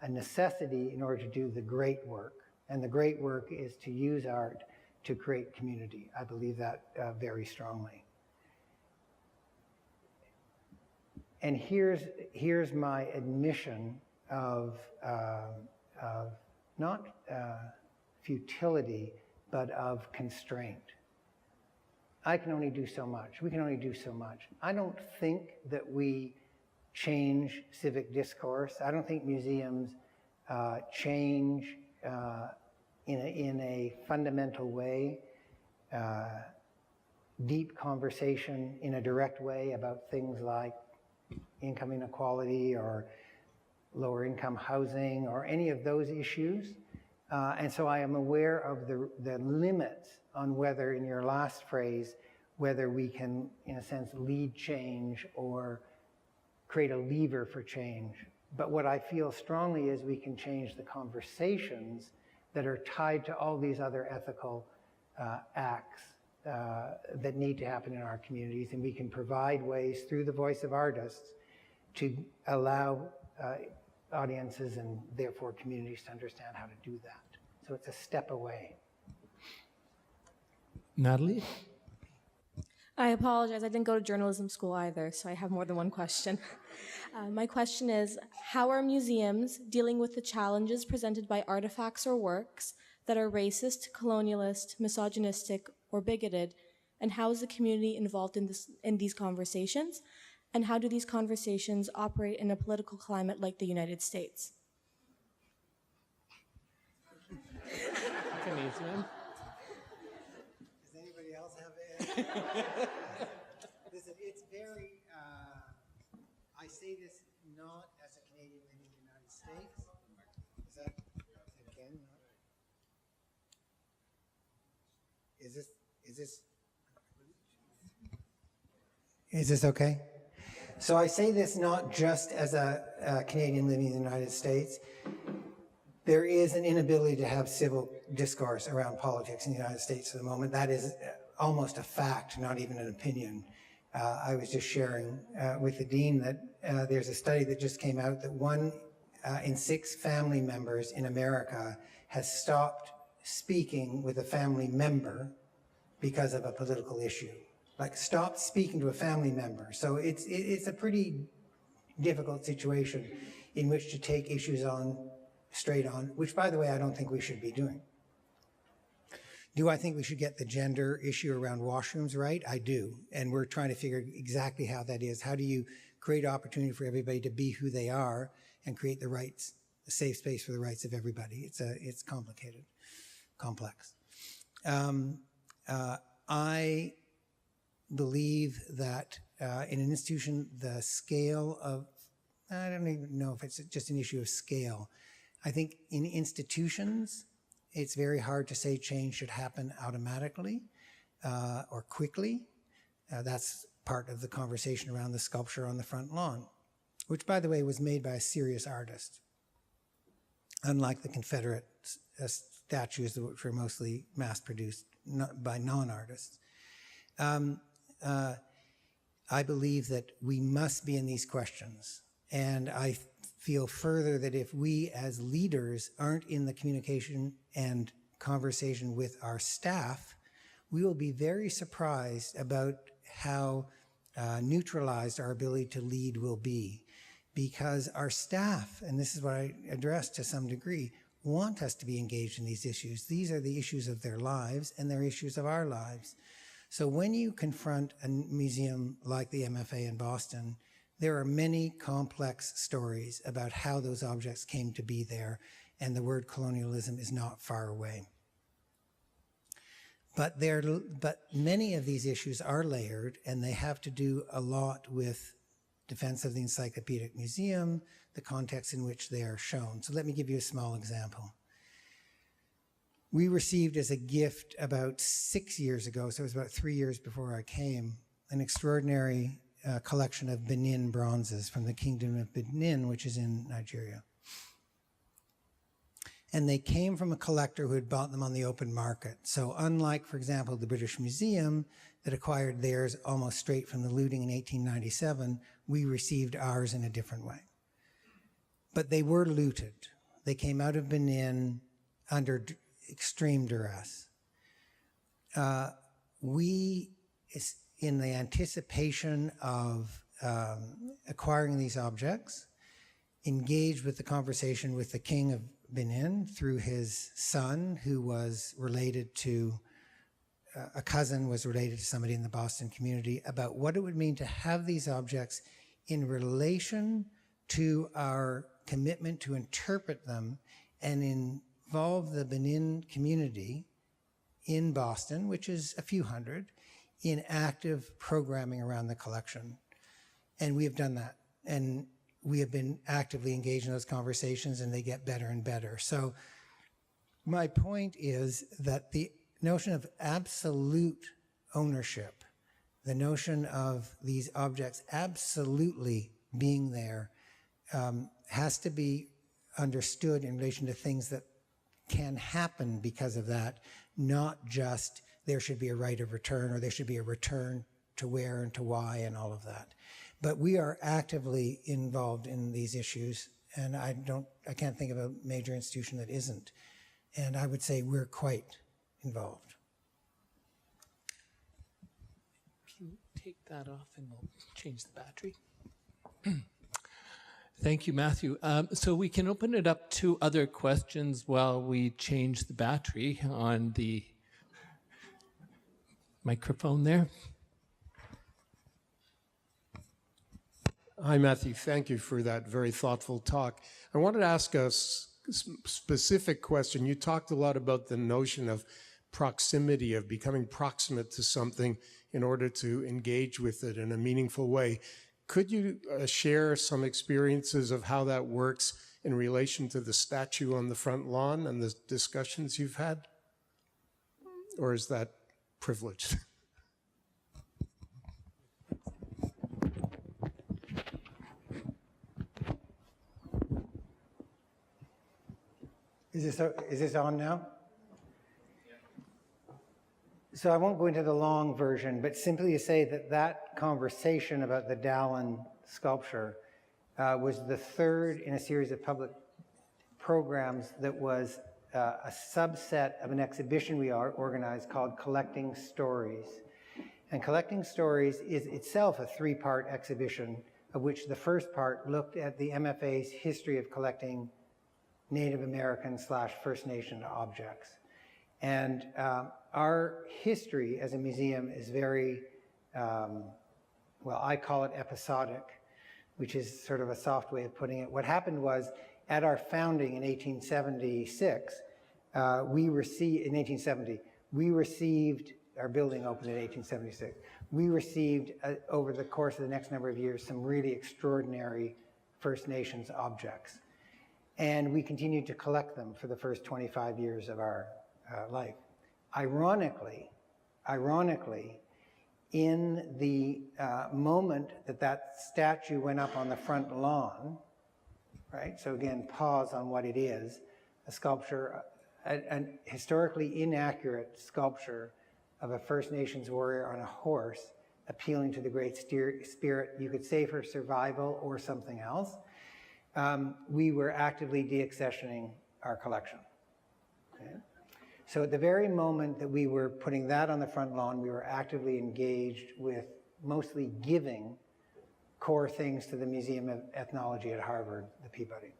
Speaker 3: necessity in order to do the great work. And the great work is to use art to create community. I believe that very strongly. And here's my admission of not futility, but of constraint. I can only do so much. We can only do so much. I don't think that we change civic discourse. I don't think museums change in a fundamental way, deep conversation in a direct way about things like income inequality or lower income housing or any of those issues. And so I am aware of the limits on whether, in your last phrase, whether we can, in a sense, lead change or create a lever for change. But what I feel strongly is we can change the conversations that are tied to all these other ethical acts that need to happen in our communities, and we can provide ways through the voice of artists to allow audiences and therefore communities to understand how to do that. So it's a step away.
Speaker 2: Natalie?
Speaker 5: I apologize. I didn't go to journalism school either, so I have more than one question. My question is, how are museums dealing with the challenges presented by artifacts or works that are racist, colonialist, misogynistic, or bigoted, and how is the community involved in these conversations? And how do these conversations operate in a political climate like the United States?
Speaker 2: That's an easy one.
Speaker 3: Does anybody else have it? Listen, it's very, I say this not as a Canadian living in the United States. Is that again? Is this okay? So I say this not just as a Canadian living in the United States. There is an inability to have civil discourse around politics in the United States at the moment. That is almost a fact, not even an opinion. I was just sharing with the dean that there's a study that just came out that 1 in 6 family members in America has stopped speaking with a family member because of a political issue. Like, stopped speaking to a family member. So it's a pretty difficult situation in which to take issues on straight on, which, by the way, I don't think we should be doing. Do I think we should get the gender issue around washrooms right? I do. And we're trying to figure exactly how that is. How do you create opportunity for everybody to be who they are and create the rights, a safe space for the rights of everybody? It's complicated, complex. I believe that in an institution, the scale of, I don't even know if it's just an issue of scale. I think in institutions, it's very hard to say change should happen automatically or quickly. That's part of the conversation around the sculpture on the front lawn, which, by the way, was made by a serious artist, unlike the Confederate statues, which were mostly mass-produced by non-artists. I believe that we must be in these questions. And I feel further that if we as leaders aren't in the communication and conversation with our staff, we will be very surprised about how neutralized our ability to lead will be. because our staff, and this is what I addressed to some degree, want us to be engaged in these issues. These are the issues of their lives, and they're issues of our lives. So when you confront a museum like the MFA in Boston, there are many complex stories about how those objects came to be there, and the word colonialism is not far away. But many of these issues are layered, and they have to do a lot with defense of the Encyclopedic Museum, the context in which they are shown. So let me give you a small example. We received as a gift about 6 years ago, so it was about 3 years before I came, an extraordinary collection of Benin bronzes from the Kingdom of Benin, which is in Nigeria. And they came from a collector who had bought them on the open market. So unlike, for example, the British Museum that acquired theirs almost straight from the looting in 1897, we received ours in a different way. But they were looted. They came out of Benin under extreme duress. We, in the anticipation of acquiring these objects, engaged with the conversation with the King of Benin through his son, who was related to, a cousin was related to somebody in the Boston community, about what it would mean to have these objects in relation to our commitment to interpret them and involve the Benin community in Boston, which is a few hundred, in active programming around the collection. And we have done that. And we have been actively engaged in those conversations, and they get better and better. So my point is that the notion of absolute ownership, the notion of these objects absolutely being there, has to be understood in relation to things that can happen because of that, not just there should be a right of return or there should be a return to where and to why and all of that. But we are actively involved in these issues, and I can't think of a major institution that isn't. And I would say we're quite involved.
Speaker 2: Can you take that off and we'll change the battery? Thank you, Matthew. So we can open it up to other questions while we change the battery on the microphone there.
Speaker 6: Hi, Matthew. Thank you for that very thoughtful talk. I wanted to ask a specific question. You talked a lot about the notion of proximity, of becoming proximate to something in order to engage with it in a meaningful way. Could you share some experiences of how that works in relation to the statue on the front lawn and the discussions you've had? Or is that privileged?
Speaker 3: Is this on now? So I won't go into the long version, but simply to say that that conversation about the Dallin sculpture was the third in a series of public programs that was a subset of an exhibition we organized called Collecting Stories. And Collecting Stories is itself a three-part exhibition, of which the first part looked at the MFA's history of collecting Native American / First Nation objects. And our history as a museum is very, well, I call it episodic, which is sort of a soft way of putting it. What happened was, at our founding in 1876, we received, our building opened in 1876. We received, over the course of the next number of years, some really extraordinary First Nations objects. And we continued to collect them for the first 25 years of our life. Ironically, in the moment that statue went up on the front lawn, right? So again, pause on what it is, a sculpture, an historically inaccurate sculpture of a First Nations warrior on a horse appealing to the Great Spirit, you could say for survival or something else. We were actively deaccessioning our collection. Okay? So at the very moment that we were putting that on the front lawn, we were actively engaged with mostly giving core things to the Museum of Ethnology at Harvard, the Peabody,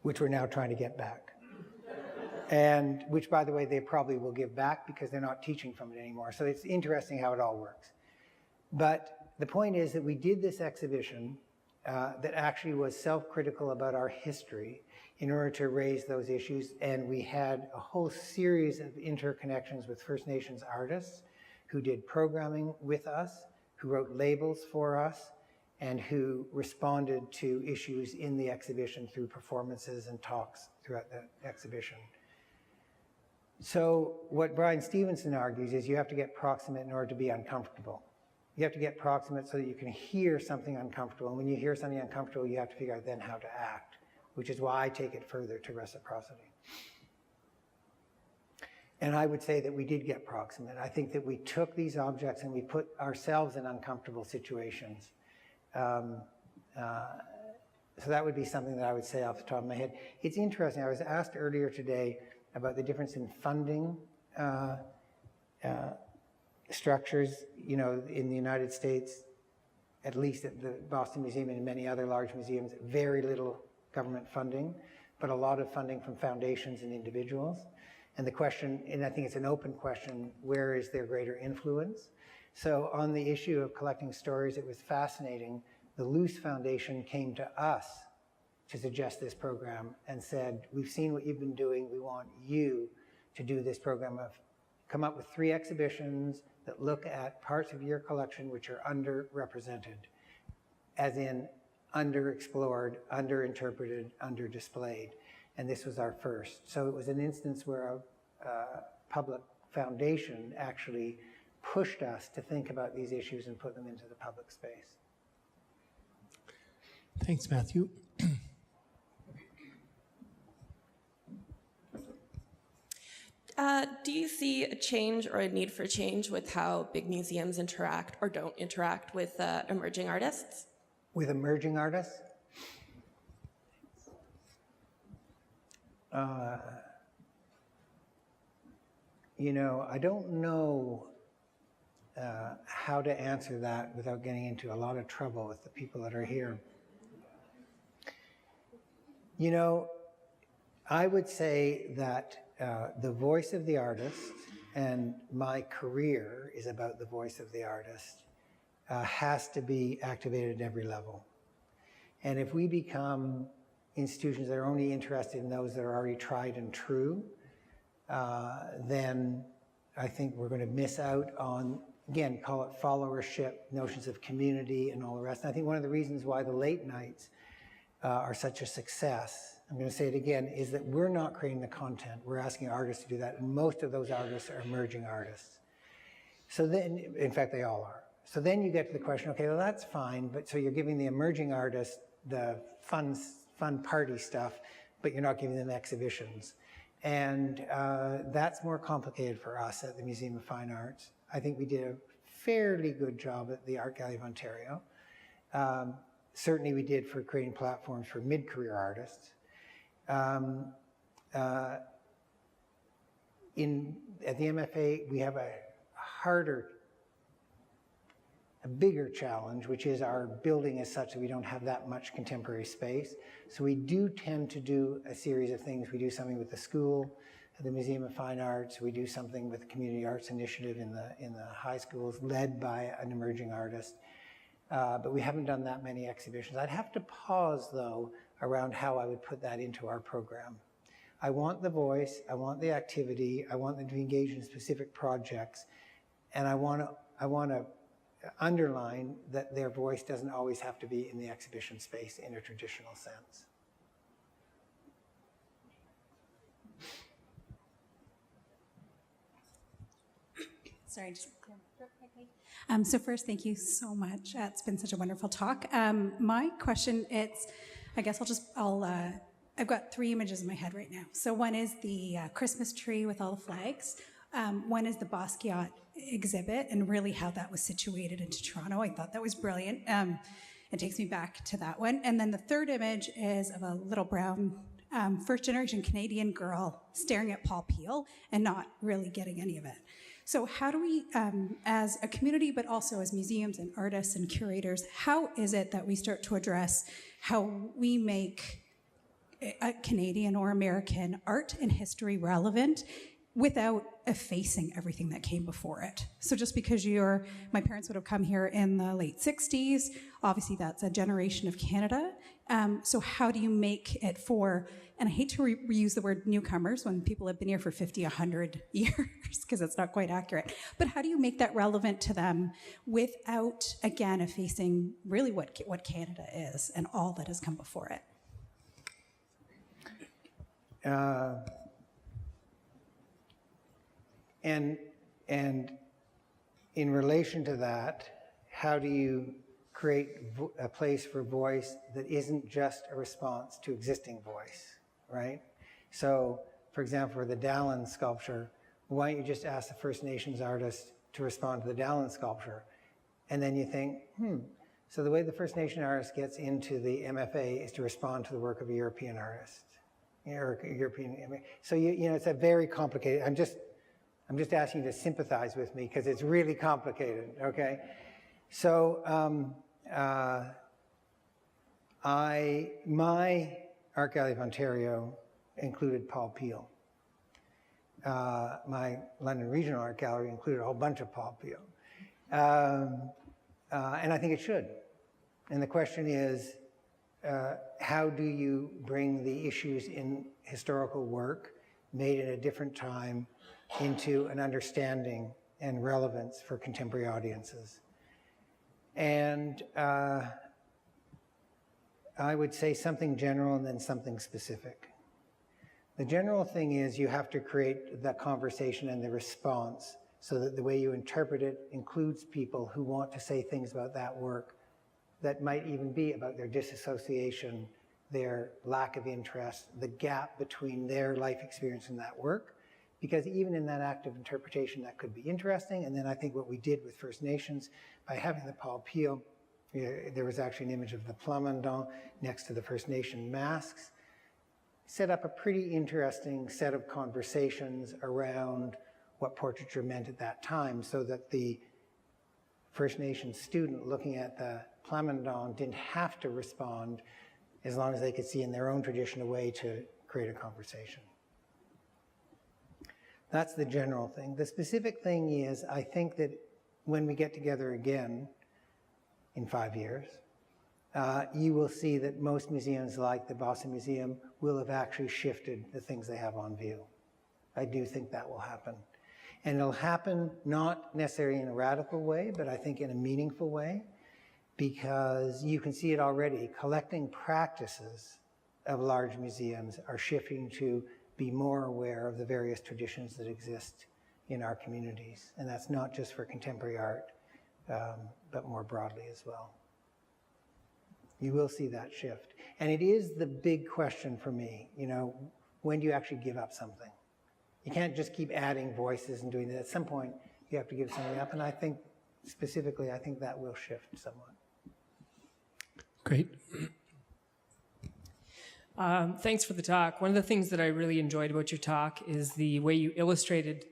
Speaker 3: which we're now trying to get back. And which, by the way, they probably will give back because they're not teaching from it anymore. So it's interesting how it all works. But the point is that we did this exhibition that actually was self-critical about our history in order to raise those issues. And we had a whole series of interconnections with First Nations artists who did programming with us, who wrote labels for us, and who responded to issues in the exhibition through performances and talks throughout the exhibition. So what Brian Stevenson argues is you have to get proximate in order to be uncomfortable. You have to get proximate so that you can hear something uncomfortable. And when you hear something uncomfortable, you have to figure out then how to act, which is why I take it further to reciprocity. And I would say that we did get proximate. I think that we took these objects and we put ourselves in uncomfortable situations. So that would be something that I would say off the top of my head. It's interesting, I was asked earlier today about the difference in funding structures, you know, in the United States, at least at the Boston Museum and in many other large museums, very little government funding, but a lot of funding from foundations and individuals. And the question, and I think it's an open question, where is there greater influence? So on the issue of collecting stories, it was fascinating. The Luce Foundation came to us to suggest this program and said, we've seen what you've been doing, we want you to do this program of come up with 3 exhibitions that look at parts of your collection which are underrepresented, as in underexplored, underinterpreted, underdisplayed. And this was our first. So it was an instance where a public foundation actually pushed us to think about these issues and put them into the public space.
Speaker 7: Thanks, Matthew.
Speaker 8: Do you see a change or a need for change with how big museums interact or don't interact with emerging artists?
Speaker 3: With emerging artists? You know, I don't know how to answer that without getting into a lot of trouble with the people that are here. You know, I would say that the voice of the artist, and my career is about the voice of the artist, has to be activated at every level. And if we become institutions that are only interested in those that are already tried and true, then I think we're going to miss out on, again, call it followership, notions of community and all the rest. And I think one of the reasons why the late nights are such a success, I'm going to say it again, is that we're not creating the content. We're asking artists to do that, and most of those artists are emerging artists. So then, in fact, they all are. So then you get to the question, okay, well, that's fine, but so you're giving the emerging artists the fun party stuff, but you're not giving them exhibitions. And that's more complicated for us at the Museum of Fine Arts. I think we did a fairly good job at the Art Gallery of Ontario. Certainly we did for creating platforms for mid-career artists. At the MFA, we have a bigger challenge, which is our building is such that we don't have that much contemporary space. So we do tend to do a series of things. We do something with the school, at the Museum of Fine Arts. We do something with the Community Arts Initiative in the high schools, led by an emerging artist. But we haven't done that many exhibitions. I'd have to pause, though, around how I would put that into our program. I want the voice, I want the activity, I want them to engage in specific projects, and I want to underline that their voice doesn't always have to be in the exhibition space in a traditional sense.
Speaker 9: Sorry, just real quickly. So first, thank you so much. It's been such a wonderful talk. My question, I've got 3 images in my head right now. So one is the Christmas tree with all the flags. One is the Basquiat exhibit and really how that was situated into Toronto. I thought that was brilliant. It takes me back to that one. And then the third image is of a little brown first generation Canadian girl staring at Paul Peel and not really getting any of it. So how do we, as a community, but also as museums and artists and curators, how is it that we start to address how we make Canadian or American art and history relevant without effacing everything that came before it? So just because my parents would have come here in the late 60s, obviously that's a generation of Canada. So how do you make it for, and I hate to reuse the word newcomers when people have been here for 50, 100 years, because it's not quite accurate, but how do you make that relevant to them without, again, effacing really what Canada is and all that has come before it?
Speaker 3: And in relation to that, how do you create a place for voice that isn't just a response to existing voice, right? So, for example, for the Dallin sculpture, why don't you just ask the First Nations artist to respond to the Dallin sculpture? And then you think, so the way the First Nation artist gets into the MFA is to respond to the work of a European artist. So you know, it's a very complicated. I'm just asking you to sympathize with me because it's really complicated. Okay, so my Art Gallery of Ontario included Paul Peel. My London Regional Art Gallery included a whole bunch of Paul Peel, and I think it should. And the question is, how do you bring the issues in historical work made at a different time into an understanding and relevance for contemporary audiences? And I would say something general and then something specific. The general thing is you have to create the conversation and the response so that the way you interpret it includes people who want to say things about that work that might even be about their disassociation, their lack of interest, the gap between their life experience and that work. Because even in that act of interpretation, that could be interesting. And then I think what we did with First Nations, by having the Paul Peel, there was actually an image of the Plamondon next to the First Nation masks, set up a pretty interesting set of conversations around what portraiture meant at that time, so that the First Nation student looking at the Plamondon didn't have to respond as long as they could see in their own tradition a way to create a conversation. That's the general thing. The specific thing is, I think that when we get together again in 5 years, you will see that most museums like the Boston Museum will have actually shifted the things they have on view. I do think that will happen. And it'll happen not necessarily in a radical way, but I think in a meaningful way, because you can see it already. Collecting practices of large museums are shifting to be more aware of the various traditions that exist in our communities. And that's not just for contemporary art, but more broadly as well. You will see that shift. And it is the big question for me, you know, when do you actually give up something? You can't just keep adding voices and doing that. At some point, you have to give something up. And I think, specifically, I think that will shift somewhat.
Speaker 2: Great.
Speaker 7: Thanks for the talk. One of the things that I really enjoyed about your talk is the way you illustrated,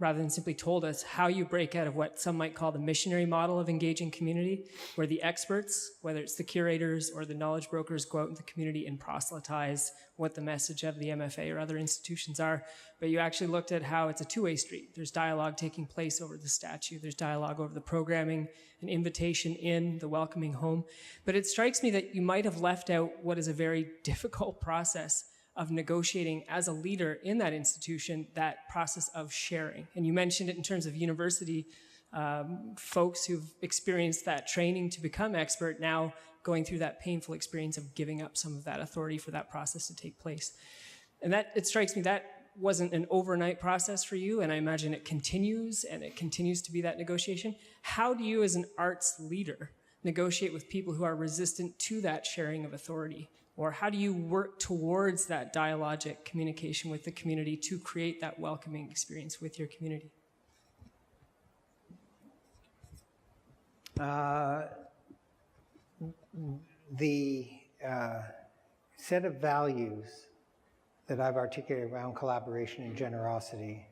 Speaker 7: rather than simply told us, how you break out of what some might call the missionary model of engaging community, where the experts, whether it's the curators or the knowledge brokers, go out in the community and proselytize what the message of the MFA or other institutions are. But you actually looked at how it's a two-way street. There's dialogue taking place over the statue. There's dialogue over the programming, an invitation in, the welcoming home. But it strikes me that you might have left out what is a very difficult process of negotiating as a leader in that institution, that process of sharing. And you mentioned it in terms of university folks who've experienced that training to become expert, now going through that painful experience of giving up some of that authority for that process to take place. And that, it strikes me, that wasn't an overnight process for you, and I imagine it continues, and it continues to be that negotiation. How do you, as an arts leader, negotiate with people who are resistant to that sharing of authority? Or how do you work towards that dialogic communication with the community to create that welcoming experience with your community?
Speaker 3: The set of values that I've articulated around collaboration and generosity.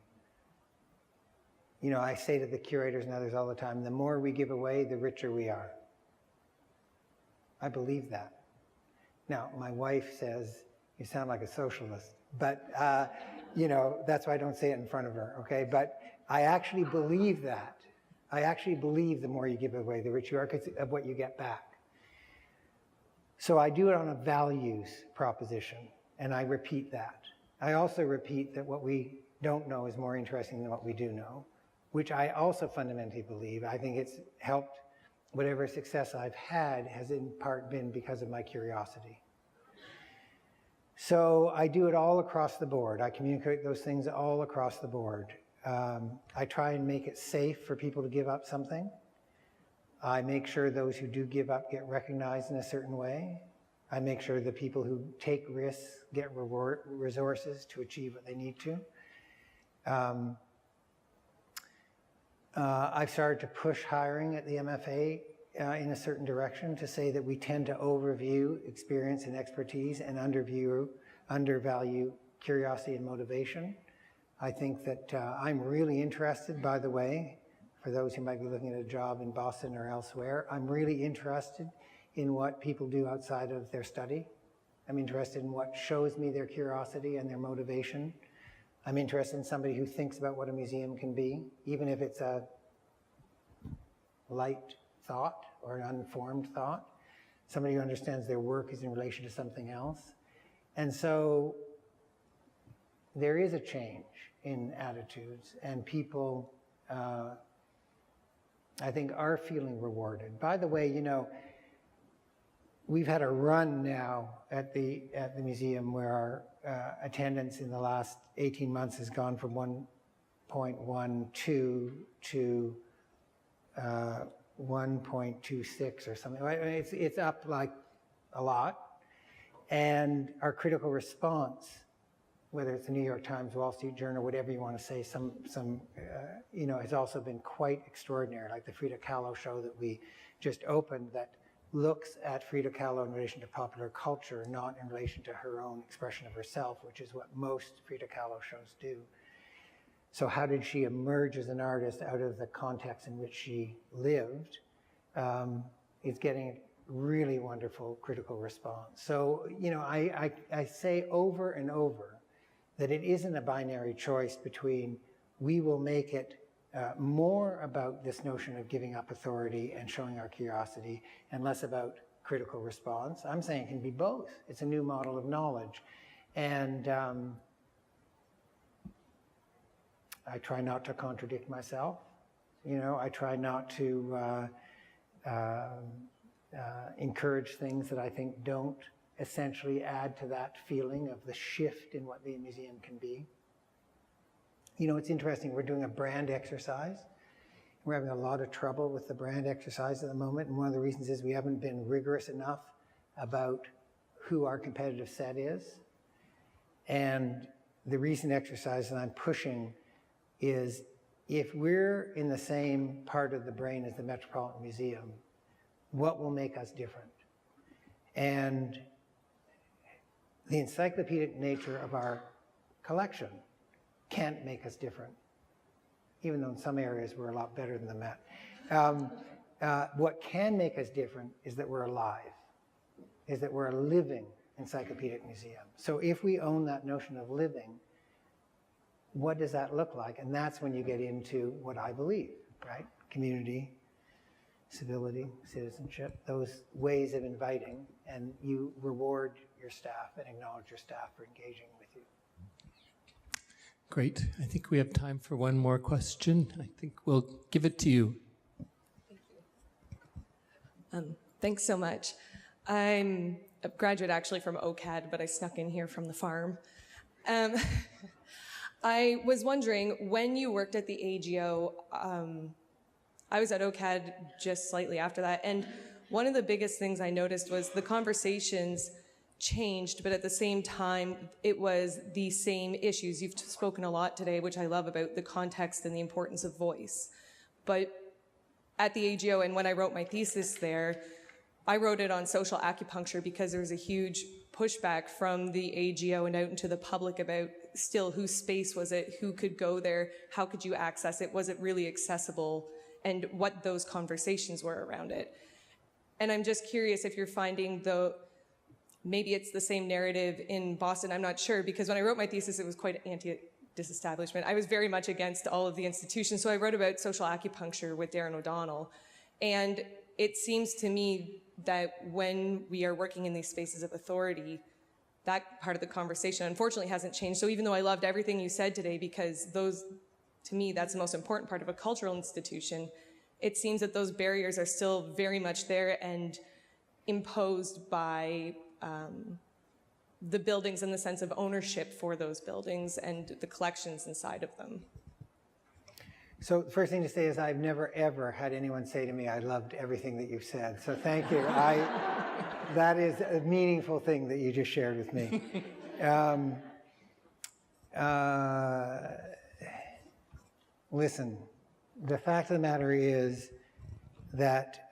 Speaker 3: You know, I say to the curators and others all the time, the more we give away, the richer we are. I believe that. Now, my wife says, you sound like a socialist, but, you know, that's why I don't say it in front of her, okay? But I actually believe that. I actually believe the more you give away, the richer you are because of what you get back. So I do it on a values proposition, and I repeat that. I also repeat that what we don't know is more interesting than what we do know, which I also fundamentally believe. I think it's helped. Whatever success I've had has in part been because of my curiosity. So I do it all across the board. I communicate those things all across the board. I try and make it safe for people to give up something. I make sure those who do give up get recognized in a certain way. I make sure the people who take risks get resources to achieve what they need to. I've started to push hiring at the MFA in a certain direction to say that we tend to overview experience and expertise and undervalue curiosity and motivation. I think that I'm really interested, by the way, for those who might be looking at a job in Boston or elsewhere, I'm really interested in what people do outside of their study. I'm interested in what shows me their curiosity and their motivation. I'm interested in somebody who thinks about what a museum can be, even if it's a light thought or an unformed thought. Somebody who understands their work is in relation to something else. And so there is a change in attitudes, and people, I think, are feeling rewarded. By the way, you know, we've had a run now at the museum where our attendance in the last 18 months has gone from 1.12 to 1.26 or something. It's up like a lot. And our critical response, whether it's the New York Times, Wall Street Journal, whatever you want to say, you know, has also been quite extraordinary. Like the Frida Kahlo show that we just opened that looks at Frida Kahlo in relation to popular culture, not in relation to her own expression of herself, which is what most Frida Kahlo shows do. So how did she emerge as an artist out of the context in which she lived? It's getting really wonderful critical response. So, you know, I say over and over that it isn't a binary choice between we will make it more about this notion of giving up authority and showing our curiosity and less about critical response. I'm saying it can be both. It's a new model of knowledge. And I try not to contradict myself. You know, I try not to encourage things that I think don't essentially add to that feeling of the shift in what the museum can be. You know, it's interesting, we're doing a brand exercise. We're having a lot of trouble with the brand exercise at the moment, and one of the reasons is we haven't been rigorous enough about who our competitive set is. And the recent exercise that I'm pushing is if we're in the same part of the brain as the Metropolitan Museum, what will make us different? And the encyclopedic nature of our collection can't make us different, even though in some areas we're a lot better than the Met. What can make us different is that we're alive, is that we're a living encyclopedic museum. So if we own that notion of living, what does that look like? And that's when you get into what I believe, right? Community, civility, citizenship, those ways of inviting, and you reward your staff and acknowledge your staff for engaging with you.
Speaker 2: Great. I think we have time for one more question. I think we'll give it to you.
Speaker 8: Thank you. Thanks so much. I'm a graduate actually from OCAD, but I snuck in here from the farm. I was wondering, when you worked at the AGO, I was at OCAD just slightly after that, and one of the biggest things I noticed was the conversations changed, but at the same time, it was the same issues. You've spoken a lot today, which I love, about the context and the importance of voice. But at the AGO, and when I wrote my thesis there, I wrote it on social acupuncture because there was a huge pushback from the AGO and out into the public about still whose space was it, who could go there, how could you access it, was it really accessible, and what those conversations were around it. And I'm just curious if you're finding maybe it's the same narrative in Boston, I'm not sure, because when I wrote my thesis, it was quite anti-disestablishment. I was very much against all of the institutions, so I wrote about social acupuncture with Darren O'Donnell. And it seems to me that when we are working in these spaces of authority, that part of the conversation unfortunately hasn't changed. So even though I loved everything you said today, because to me, that's the most important part of a cultural institution, it seems that those barriers are still very much there and imposed by the buildings in the sense of ownership for those buildings and the collections inside of them.
Speaker 3: So the first thing to say is I've never, ever had anyone say to me, I loved everything that you've said. So thank you. That is a meaningful thing that you just shared with me. Listen, the fact of the matter is that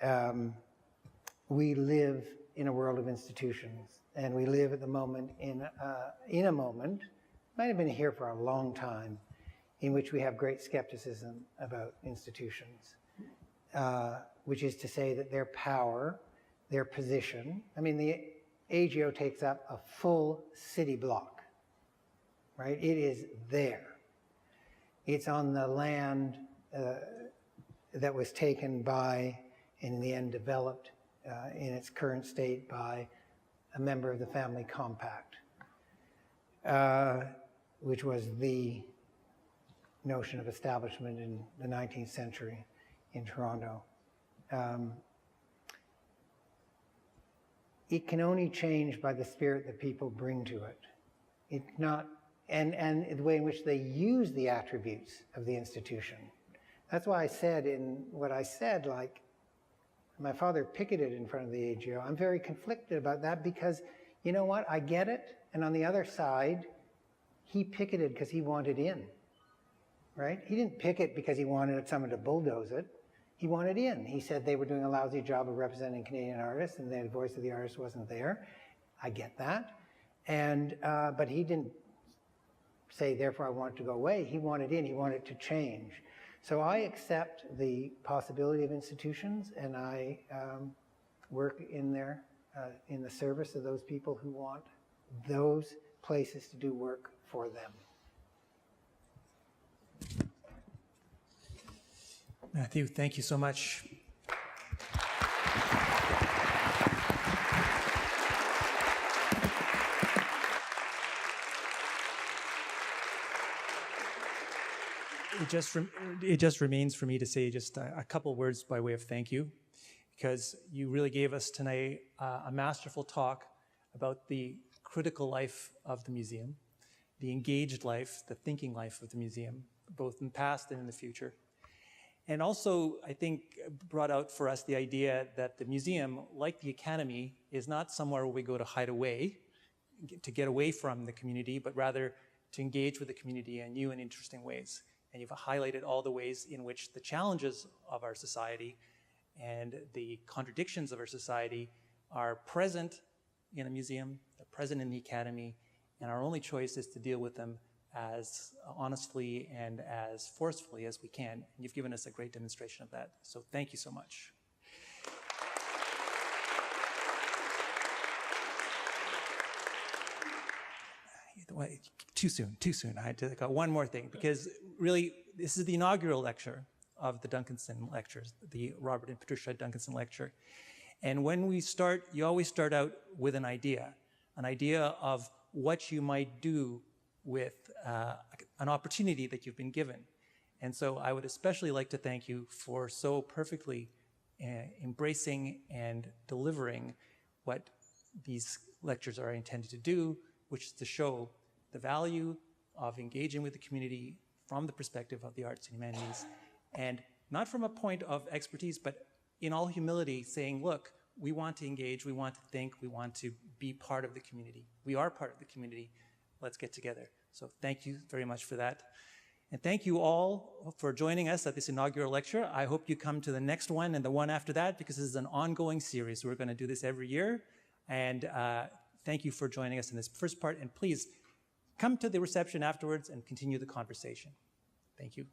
Speaker 3: we live in a world of institutions, and we live at the moment in a moment, might have been here for a long time, in which we have great skepticism about institutions, which is to say that their power, their position, I mean, the AGO takes up a full city block, right? It is there. It's on the land that was taken by, and in the end developed in its current state by a member of the family compact, which was the notion of establishment in the 19th century in Toronto. It can only change by the spirit that people bring to it. It's not, and the way in which they use the attributes of the institution. That's why I said in what I said, like, my father picketed in front of the AGO. I'm very conflicted about that because, you know what, I get it. And on the other side, he picketed because he wanted in, right? He didn't picket because he wanted someone to bulldoze it. He wanted in. He said they were doing a lousy job of representing Canadian artists and the voice of the artist wasn't there. I get that. And, but he didn't say, therefore I want it to go away. He wanted in, he wanted to change. So I accept the possibility of institutions, and I work in there in the service of those people who want those places to do work for them.
Speaker 1: Matthew, thank you so much. It just remains for me to say just a couple words by way of thank you, because you really gave us tonight a masterful talk about the critical life of the museum, the engaged life, the thinking life of the museum, both in the past and in the future. And also, I think, brought out for us the idea that the museum, like the academy, is not somewhere where we go to hide away, to get away from the community, but rather to engage with the community in new and interesting ways. And you've highlighted all the ways in which the challenges of our society and the contradictions of our society are present in a museum, they're present in the academy, and our only choice is to deal with them as honestly and as forcefully as we can. And you've given us a great demonstration of that. So thank you so much. Too soon. I got one more thing, because really, this is the inaugural lecture of the Duncanson lectures, the Robert and Patricia Duncanson lecture. And when we start, you always start out with an idea of what you might do with an opportunity that you've been given. And so I would especially like to thank you for so perfectly embracing and delivering what these lectures are intended to do, which is to show the value of engaging with the community from the perspective of the arts and humanities, and not from a point of expertise, but in all humility saying, look, we want to engage, we want to think, we want to be part of the community. We are part of the community. Let's get together. So thank you very much for that. And thank you all for joining us at this inaugural lecture. I hope you come to the next one and the one after that, because this is an ongoing series. We're going to do this every year. And thank you for joining us in this first part, and please come to the reception afterwards and continue the conversation. Thank you.